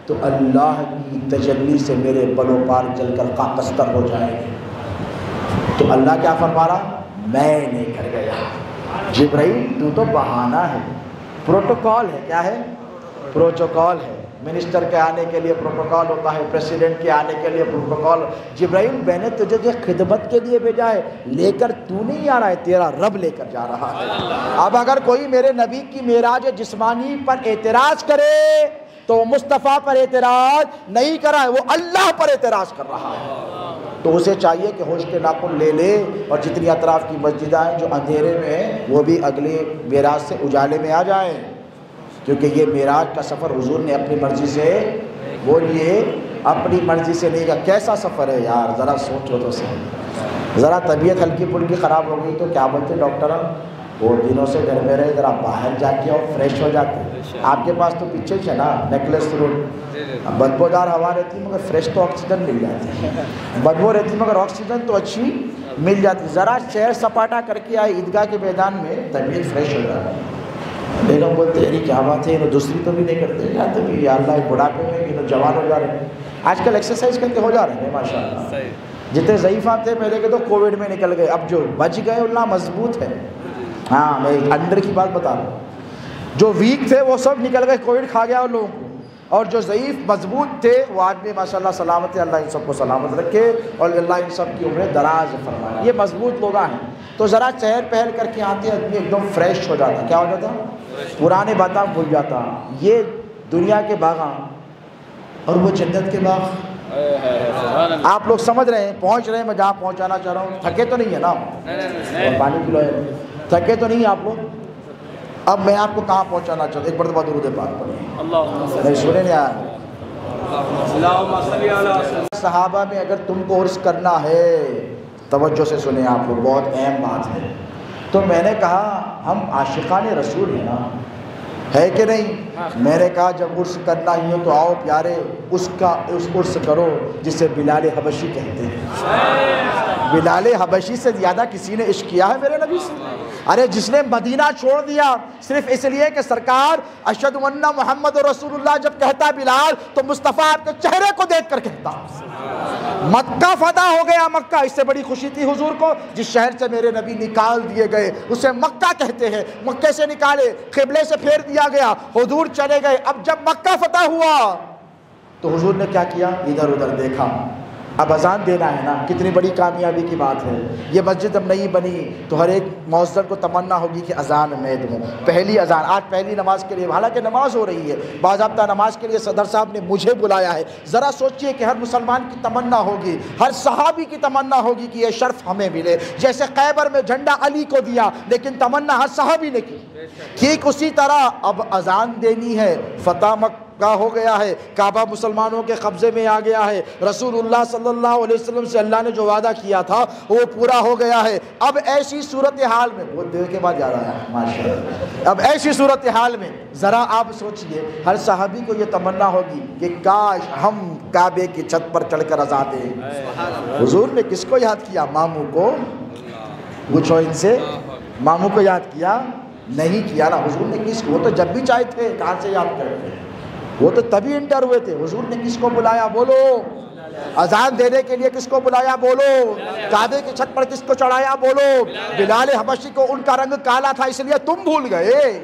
Speaker 1: تو اللہ کی تجلی سے میرے بلو پار جل کر خاکستر ہو جائے گے. تو اللہ کیا فرما رہا, میں نہیں کر گیا. جبرائیل تو بہانہ ہے, پروٹوکول ہے. کیا ہے, پروٹوکول ہے. منسٹر کے آنے کے لیے پروٹوکول ہوتا ہے, پریسیڈنٹ کے آنے کے لیے پروٹوکول. جبرائیل میں نے تجھے جو خدمت کے لیے بھیجا ہے, لے کر تو نہیں آ رہا ہے, تیرا رب لے کر جا رہا ہے. اب اگر کوئی میرے نبی کی معراج جسمانی پر اعتراض کرے تو وہ مصطفیٰ پر اعتراض نہیں کر رہا ہے, وہ اللہ پر اعتراض کر رہا ہے. تو اسے چاہیے کہ ہوش کے ناخن لے لے, اور جتنی اطراف کی مسجدیں ہیں جو اندھیرے میں ہیں وہ بھی اگلے معراج سے اجالے میں آ جائیں, کیونکہ یہ معراج کا سفر حضور نے اپنی مرضی سے, بولیے اپنی مرضی سے نہیں کہا. کیسا سفر ہے یار, ذرا سوچو تو صحیح. ذرا طبیعت ہلکی پھلکی خراب ہو گئی تو کیا بولتے ڈاکٹر, وہ دنوں سے گھر میں رہے, ذرا باہر جا کے اور فریش ہو جاتے. آپ کے پاس تو پیچھے ہے نا نیکلس روڈ, بدبودار ہوا رہتی مگر فریش تو آکسیجن مل جاتی ہے, بدبو رہتی مگر آکسیجن تو اچھی مل جاتی. ذرا سیر سپاٹا کر کے آئے عیدگاہ کے میدان میں, طبیعت فریش ہو جاتی. بیگم بولتے یعنی کیا بات ہے, دوسری تو بھی نہیں کرتے, یا تو بھی یا اللہ بڑھاپے میں جوان ہو جا رہے ہیں. آج کل ایکسرسائز کر کے ہو جا رہے ہیں ماشاء اللہ. جتنے ضعیف آپ تھے پہلے کے تو کووڈ میں نکل گئے, اب جو بچ گئے اللہ مضبوط ہے. ہاں میں انڈر کی بات بتا رہا ہوں, جو ویک تھے وہ سب نکل گئے, کووڈ کھا گیا ان لوگوں کو, اور جو ضعیف مضبوط تھے وہ آج بھی ماشاء اللہ سلامت ہے. اللہ ان سب کو سلامت رکھے اور اللہ ان سب کی عمریں دراز فرمائے. یہ مضبوط لوگ ہیں. تو ذرا چہر پہل کر کے آتے آدمی ایک دم فریش ہو جاتا. کیا ہو جاتا, پرانے باتیں بھول جاتا. یہ دنیا کے باغاں اور وہ جنت کے باغ. آپ لوگ سمجھ رہے ہیں, پہنچ رہے ہیں, میں جہاں پہنچانا چاہ رہا ہوں. تھکے تو نہیں ہے نا, پانی پلائے, تھکے تو نہیں ہیں آپ لوگ. اب میں آپ کو کہاں پہنچانا چاہتا ہوں, ایک مرتبہ درود پاک پڑھیں. نہیں سنے نہیں آیا. صحابہ میں اگر تم کو عرس کرنا ہے, توجہ سے سنیں آپ لوگ, بہت اہم بات ہے. تو میں نے کہا ہم عاشقان رسول ہیں نا, ہے کہ نہیں. میں نے کہا جب عرس کرنا ہی ہو تو آؤ پیارے اس عرس کرو جسے بلال حبشی کہتے ہیں. بلال حبشی سے زیادہ کسی نے عشق کیا ہے میرے نبی سے؟ ارے جس نے مدینہ چھوڑ دیا صرف اس لیے کہ سرکار اشہد ان محمد رسول اللہ جب کہتا بلال تو مصطفیٰ آپ کے چہرے کو دیکھ کر کہتا. مکہ فتح ہو گیا, مکہ, اس سے بڑی خوشی تھی حضور کو. جس شہر سے میرے نبی نکال دیے گئے اسے مکہ کہتے ہیں. مکہ سے نکالے, قبلے سے پھیر دیا گیا, حضور چلے گئے. اب جب مکہ فتح ہوا تو حضور نے کیا کیا, ادھر ادھر دیکھا. اب اذان دینا ہے نا, کتنی بڑی کامیابی کی بات ہے. یہ مسجد اب نہیں بنی تو ہر ایک مؤذن کو تمنا ہوگی کہ اذان میں دوں, پہلی اذان. آج پہلی نماز کے لیے, حالانکہ نماز ہو رہی ہے, باضابطہ نماز کے لیے صدر صاحب نے مجھے بلایا ہے. ذرا سوچئے کہ ہر مسلمان کی تمنا ہوگی, ہر صحابی کی تمنا ہوگی کہ یہ شرف ہمیں ملے. جیسے خیبر میں جھنڈا علی کو دیا لیکن تمنا ہر صحابی نے کی, ٹھیک اسی طرح اب اذان دینی ہے. فتح کا ہو گیا ہے، کعبہ مسلمانوں کے قبضے میں آ گیا ہے، رسول اللہ صلی اللہ علیہ وسلم سے اللہ نے جو وعدہ کیا تھا وہ پورا ہو گیا ہے۔ اب ایسی صورتحال میں بہت دیر کے بعد جا رہا ہے ماشاءاللہ، اب ایسی صورتحال میں ذرا آپ سوچئے، ہر صحابی کو یہ تمنا ہوگی کہ کاش ہم کعبے کی چھت پر چڑھ کر اذان دیں۔ حضور نے کس کو یاد کیا؟ ماموں کو؟ پوچھو ان سے، ماموں کو یاد کیا؟ نہیں کیا نا۔ حضور نے کس کو؟ وہ تو جب بھی چاہے تھے، کہاں سے یاد کرتے ہیں، وہ تو تبھی انٹر ہوئے تھے۔ حضور نے کس کو بلایا؟ بولو۔ اذان دینے کے لیے کس کو بلایا؟ بولو۔ کعبے کی چھت پر کس کو چڑھایا؟ بولو۔ بلال حبشی کو ان کا رنگ کالا تھا اس لیے تم بھول گئے،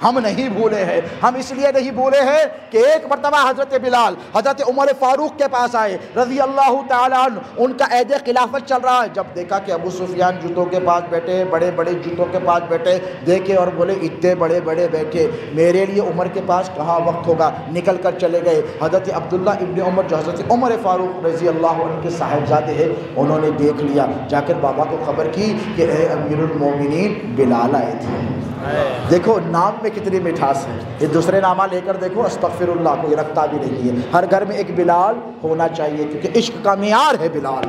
Speaker 1: ہم نہیں بھولے ہیں۔ ہم اس لیے نہیں بھولے ہیں کہ ایک مرتبہ حضرت بلال حضرت عمر فاروق کے پاس آئے رضی اللہ تعالیٰ عنہ، ان کا عہد خلافت چل رہا ہے، جب دیکھا کہ ابو سفیان جوتوں کے پاس بیٹھے، بڑے بڑے جوتوں کے پاس بیٹھے، دیکھے اور بولے اتنے بڑے بڑے بیٹھے، میرے لیے عمر کے پاس کہاں وقت ہوگا، نکل کر چلے گئے۔ حضرت عبداللہ ابن عمر جو حضرت عمر فاروق رضی اللہ عنہ کے صاحبزادے ہیں، انہوں نے دیکھ لیا، جا کر بابا کو خبر کی کہ اے امیر المومنین بلال آئے تھے۔ دیکھو نام میں کتنی مٹھاس ہے، یہ دوسرے نامہ لے کر دیکھو استغفر اللہ، کوئی رکھتا بھی نہیں ہے۔ ہر گھر میں ایک بلال ہونا چاہیے، کیونکہ عشق کا معیار ہے بلال۔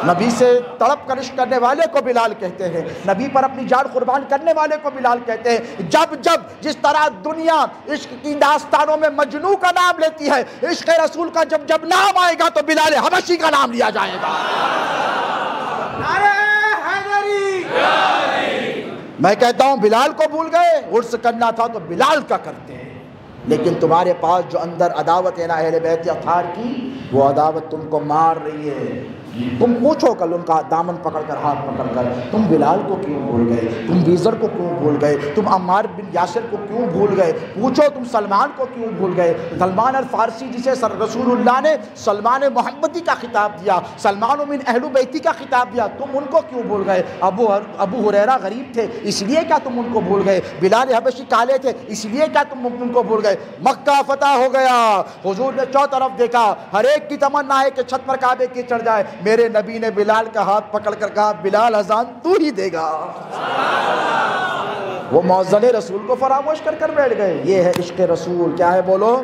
Speaker 1: نبی سے تڑپ کر عشق کرنے والے کو بلال کہتے ہیں، نبی پر اپنی جان قربان کرنے والے کو بلال کہتے ہیں۔ جب جس طرح دنیا عشق کی داستانوں میں مجنوں کا نام لیتی ہے، عشق رسول کا جب نام آئے گا تو بلال حبشی کا نام لیا جائے گا۔ نعرہ حیدری! میں کہتا ہوں بلال کو بھول گئے، عرس کرنا تھا تو بلال کا کرتے ہیں، لیکن تمہارے پاس جو اندر عداوت ہے نا اہل بیت اطہار کی، وہ عداوت تم کو مار رہی ہے۔ تم پوچھو کل ان کا دامن پکڑ کر، ہاتھ پکڑ کر، تم بلال کو کیوں بھول گئے، تم بیزر کو کیوں بھول گئے، تم عمار بن یاسر کو کیوں بھول گئے، پوچھو تم سلمان کو کیوں بھول گئے۔ سلمان الفارسی جسے رسول اللہ نے سلمان محمدی کا خطاب دیا، سلمان من اہل بیتی کا خطاب دیا، تم ان کو کیوں بھول گئے۔ ابو ہریرہ غریب تھے اس لیے کیا تم ان کو بھول گئے، بلال حبشی کالے تھے اس لیے کیا تم ان کو بھول گئے۔ مکہ فتح ہو گیا، حضور نے چو طرف دیکھا، ہر ایک کی تمنا ہے کہ چھت پر کعبے کی چڑھ جائے۔ میرے نبی نے بلال کا ہاتھ پکڑ کر کہا بلال اذان تو ہی دے گا۔ وہ موذن رسول کو فراموش کر بیٹھ گئے۔ یہ ہے عشق رسول۔ کیا ہے بولو؟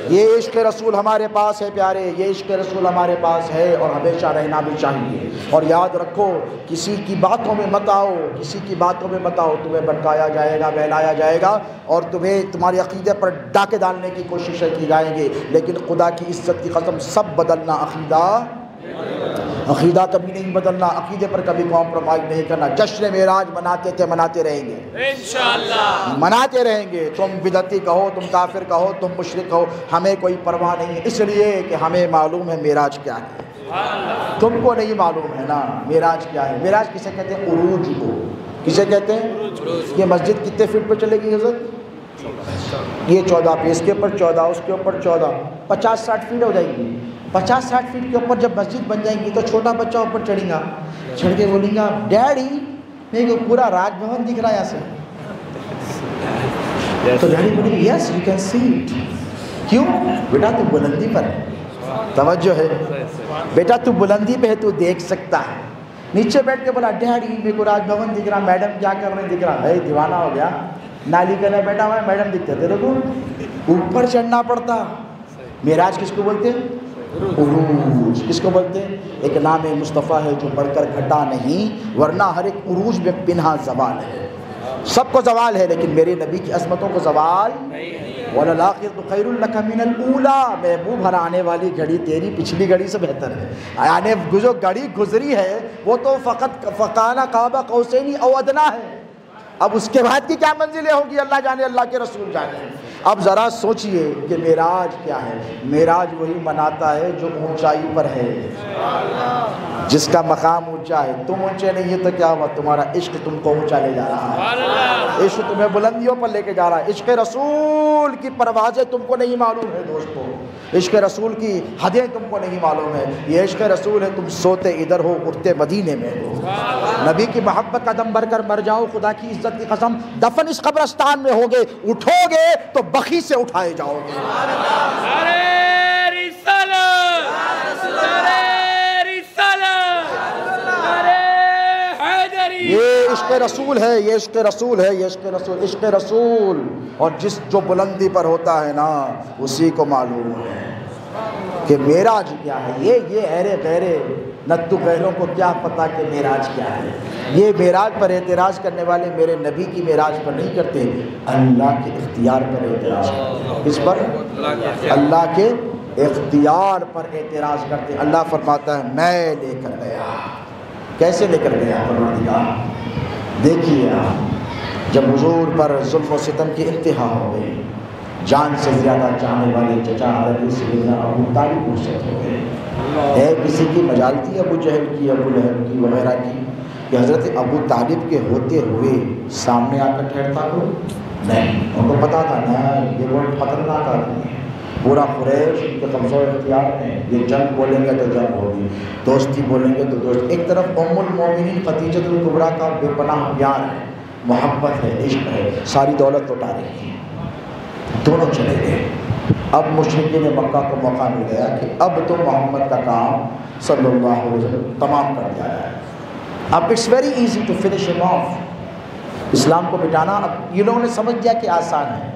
Speaker 1: یہ عشق رسول ہمارے پاس ہے پیارے، یہ عشق رسول ہمارے پاس ہے اور ہمیشہ رہنا بھی چاہیے۔ اور یاد رکھو کسی کی باتوں میں مت آؤ، کسی کی باتوں میں مت آؤ، تمہیں بھٹکایا جائے گا، بہلایا جائے گا اور تمہیں تمہارے عقیدے پر ڈاکے ڈالنے کی کوششیں کی جائیں گے، لیکن خدا کی عزت کی قسم سب بدلنا، عقیدہ کبھی نہیں بدلنا، عقیدے پر کبھی کمپرومائز نہیں کرنا۔ جشن معراج مناتے تھے، مناتے رہیں گے انشاءاللہ، مناتے رہیں گے۔ تم بدعتی کہو، تم کافر کہو، تم مشرک کہو، ہمیں کوئی پرواہ نہیں ہے، اس لیے کہ ہمیں معلوم ہے معراج کیا ہے۔ تم کو نہیں معلوم ہے نا معراج کیا ہے۔ معراج کسے کہتے ہیں؟ عروج کو۔ کسے کہتے ہیں؟ یہ مسجد کتنے فٹ پہ چلے گی حضرت؟ یہ 14 پہ، اس کے اوپر 14، اس کے اوپر 14، 50-60 فیٹ ہو جائے گی۔ 50-60 فیٹ کے اوپر جب مسجد بن جائے گی تو چھوٹا بچہ اوپر چڑھے گا، چڑھ کے بولیں گا ڈیڈی میرے کو پورا راج بھون دکھ رہا ہے یہاں سے، تو ڈیڈی بولیں گے yes you can see it. کیوں؟ بیٹا تو بلندی پر ہے، توجہ ہے بیٹا، تو بلندی پہ ہے، تو دیکھ سکتا ہے۔ نیچے بیٹھ کے بولا ڈیڈی میرے کو راج بھون دکھ رہا، میڈم کیا کر رہے ہیں دکھ رہا ہے، دیوانہ ہو گیا، نالی کرنے بیٹھا ہوا ہے، میڈم دکھتے تیرے کو، اوپر چڑھنا پڑتا۔ معراج کس کو بولتے ہیں؟ عروج۔ کس کو بولتے ہیں؟ ایک نام مصطفیٰ ہے جو بڑھ کر گھٹا نہیں، ورنہ ہر ایک عروج میں پنہا زوال ہے، سب کو زوال ہے، لیکن میرے نبی کی عظمتوں کو زوال وَلَلْآخِرَةُ خَيْرٌ لَكَ مِنَ الْأُولَىٰ۔ محبوب ہر آنے والی گھڑی تیری پچھلی گھڑی سے بہتر ہے۔ یعنی جو گھڑی گزری ہے وہ تو فقط فَقَانَ قَابَ قَوْسَيْنِ أَوْ أَدْنَىٰ ہے، اب اس کے بعد کی کیا منزلیں ہوں گی اللہ جانے، اللہ کے رسول جانے۔ اب ذرا سوچئے کہ معراج کیا ہے۔ معراج وہی مناتا ہے جو اونچائی پر ہے، جس کا مقام اونچا ہے۔ تم اونچے نہیں ہے تو کیا ہوا؟ تمہارا عشق تم کو اونچا لے جا رہا ہے، عشق تمہیں بلندیوں پر لے کے جا رہا ہے۔ عشق رسول کی پروازیں تم کو نہیں معلوم ہے دوستو، عشق رسول کی حدیں تم کو نہیں معلوم ہے۔ یہ عشق رسول ہے، تم سوتے ادھر ہو اٹھتے مدینے میں ہو۔ نبی کی محبت کا دم بھر کر مر جاؤ، خدا کی عزت کی قسم دفن اس قبرستان میں ہوگے، اٹھو گے تو بخی سے اٹھائے جاؤ گے۔ یہ یہ عشق رسول ہے، یہ عشق رسول ہے، یہ عشق رسول، عشق رسول. اور جو بلندی پر ہوتا ہے نا اسی کو معلوم ہے کہ معراج کیا ہے. یہ ایرے غیرے نتو غیروں کو کیا پتہ کہ معراج کیا ہے. یہ معراج پر اعتراض کرنے والے میرے نبی کی معراج پر نہیں کرتے، اللہ کے اختیار پر اعتراض کرتے. کس پر؟ اللہ کے اختیار پر اعتراض کرتے. اللہ فرماتا ہے میں لے کر گیا. کیسے لے کر گیا پروردگار؟ دیکھیے جب حضور پر ظلم و ستم کی انتہا ہو گئی، جان سے زیادہ چاہنے والے چچا حضرت سیدنا ابو طالب مرشد ہو گئے. ہے کسی کی مجال تھی ابو جہل کی، ابو لہب کی وغیرہ کی کہ حضرت ابو طالب کے ہوتے ہوئے سامنے آ کر ٹھہرتا ہو؟ نہیں. ان کو پتا تھا نا یہ بہت خطرناک آدمی ہے، پورا قریش ان کے قبضہ و اختیار میں. یہ جنگ بولیں گے تو جنگ ہوگی، دوستی بولیں گے تو دوستی. ایک طرف ام المومنین خدیجہ الکبریٰ کا بے پناہ پیار ہے، محبت ہے، عشق ہے، ساری دولت لوٹا رہی ہے. دونوں چلے گئے. اب مشرکین مکہ کو موقع مل گیا کہ اب تو محمد کا کام صلی اللہ علیہ وسلم تمام کر دیا جائے. اب it's very easy to finish them off. Islam کو مٹانا اب یہ لوگوں نے سمجھ لیا کہ آسان ہے.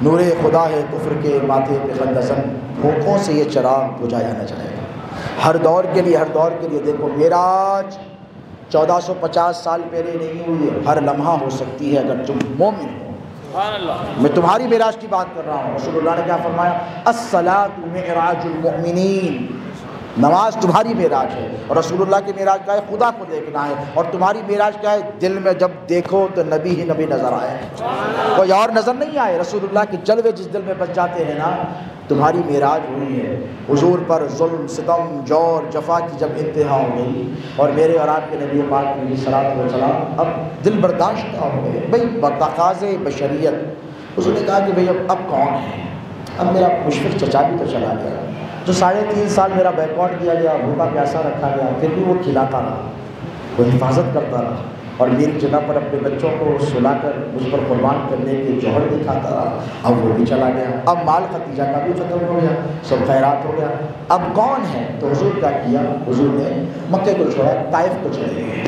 Speaker 1: نور خدا ہے کفر کے ماتھے پہ خندزن، بھوکوں سے یہ چراغ بجھایا نہ جائے گا. ہر دور کے لیے، ہر دور کے لیے. دیکھو معراج 1450 سال پہلے نہیں ہوئی ہے، ہر لمحہ ہو سکتی ہے اگر تم مومن ہو. میں تمہاری معراج کی بات کر رہا ہوں. رسول اللہ نے کیا فرمایا؟ الصلاۃ معراج المؤمنین. نماز تمہاری معراج ہے. اور رسول اللہ کی معراج کیا ہے؟ خدا کو دیکھنا ہے. اور تمہاری معراج کیا ہے؟ دل میں جب دیکھو تو نبی ہی نبی نظر آئے، کوئی اور نظر نہیں آئے. رسول اللہ کے جلوے جس دل میں بچ جاتے ہیں نا، تمہاری معراج ہوئی ہے. حضور پر ظلم ستم جور جفا کی جب انتہا ہو گئی اور میرے اور آپ کے نبی پاک علیہ الصلوۃ والسلام اب دل برداشت ہو گئے. بھائی بتقاضے بشریت حضور نے کہا کہ بھائی اب کون ہے؟ اب میرا مشفق چچا بھی تو چلا گیا، جو 3.5 سال میرا بیکورڈ کیا گیا، بھوکا پیاسا رکھا گیا، پھر بھی وہ کھلاتا رہا، وہ حفاظت کرتا رہا، اور میری جگہ پر اپنے بچوں کو سلا کر مجھ پر قربان کرنے کے جوہر دکھاتا رہا. اب وہ بھی چلا گیا. اب مال ختیجہ کا بھی ختم ہو گیا، سب خیرات ہو گیا. اب کون ہے؟ تو حضور کیا کیا؟ حضور نے مکے کو چھوڑا، طائف کو چلے گئے.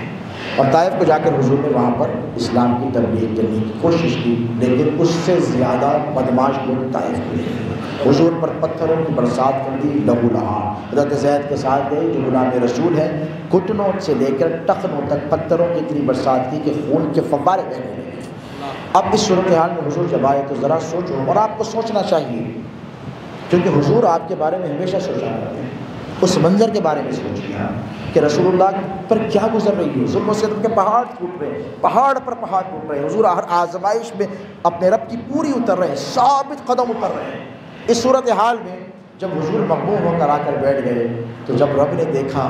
Speaker 1: اور طائف کو جا کر حضور نے وہاں پر اسلام کی تبلیغ کرنے کی کوشش کی، لیکن اس سے زیادہ بدماش لوگ طائف کو لے گئے. حضور پر پتھروں کی برسات کر دی، لہو لہان. حضرت زید کے ساتھ گئے جو غلام رسول ہے، گھٹنوں سے لے کر ٹخنوں تک پتھروں کی اتنی برسات کی کہ خون کے فوارے بہنے لگے. اب اس صورتحال میں حضور جب آئے تو ذرا سوچو، اور آپ کو سوچنا چاہیے کیونکہ حضور آپ کے بارے میں ہمیشہ سوچا کرتے ہیں. اس منظر کے بارے میں سوچیے کہ رسول اللہ پر کیا گزر رہی ہے. ظلم و ستم کے پہاڑ ٹوٹ رہے ہیں، پہاڑ پر پہاڑ ٹوٹ رہے ہیں. حضور ہر آزمائش میں اپنے رب کی پوری اتر رہے ہیں، ثابت قدم اتر رہے ہیں. اس صورتحال میں جب حضور مغموم ہو کر آ کر بیٹھ گئے تو جب رب نے دیکھا،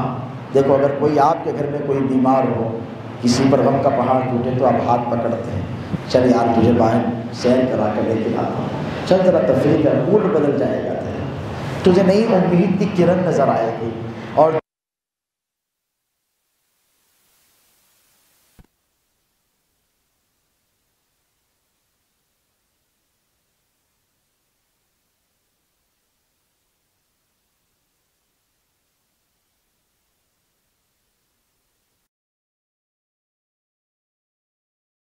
Speaker 1: دیکھو اگر کوئی آپ کے گھر میں کوئی بیمار ہو، کسی پر غم کا پہاڑ ٹوٹے تو آپ ہاتھ پکڑتے ہیں، چل یار تجھے باہر سیر کرا کر لے کے آتا ہوں، چل ذرا تفریح کر، موڈ بدل جائے گا. تجھے نئی امید کی کرن نظر آئے گی. اور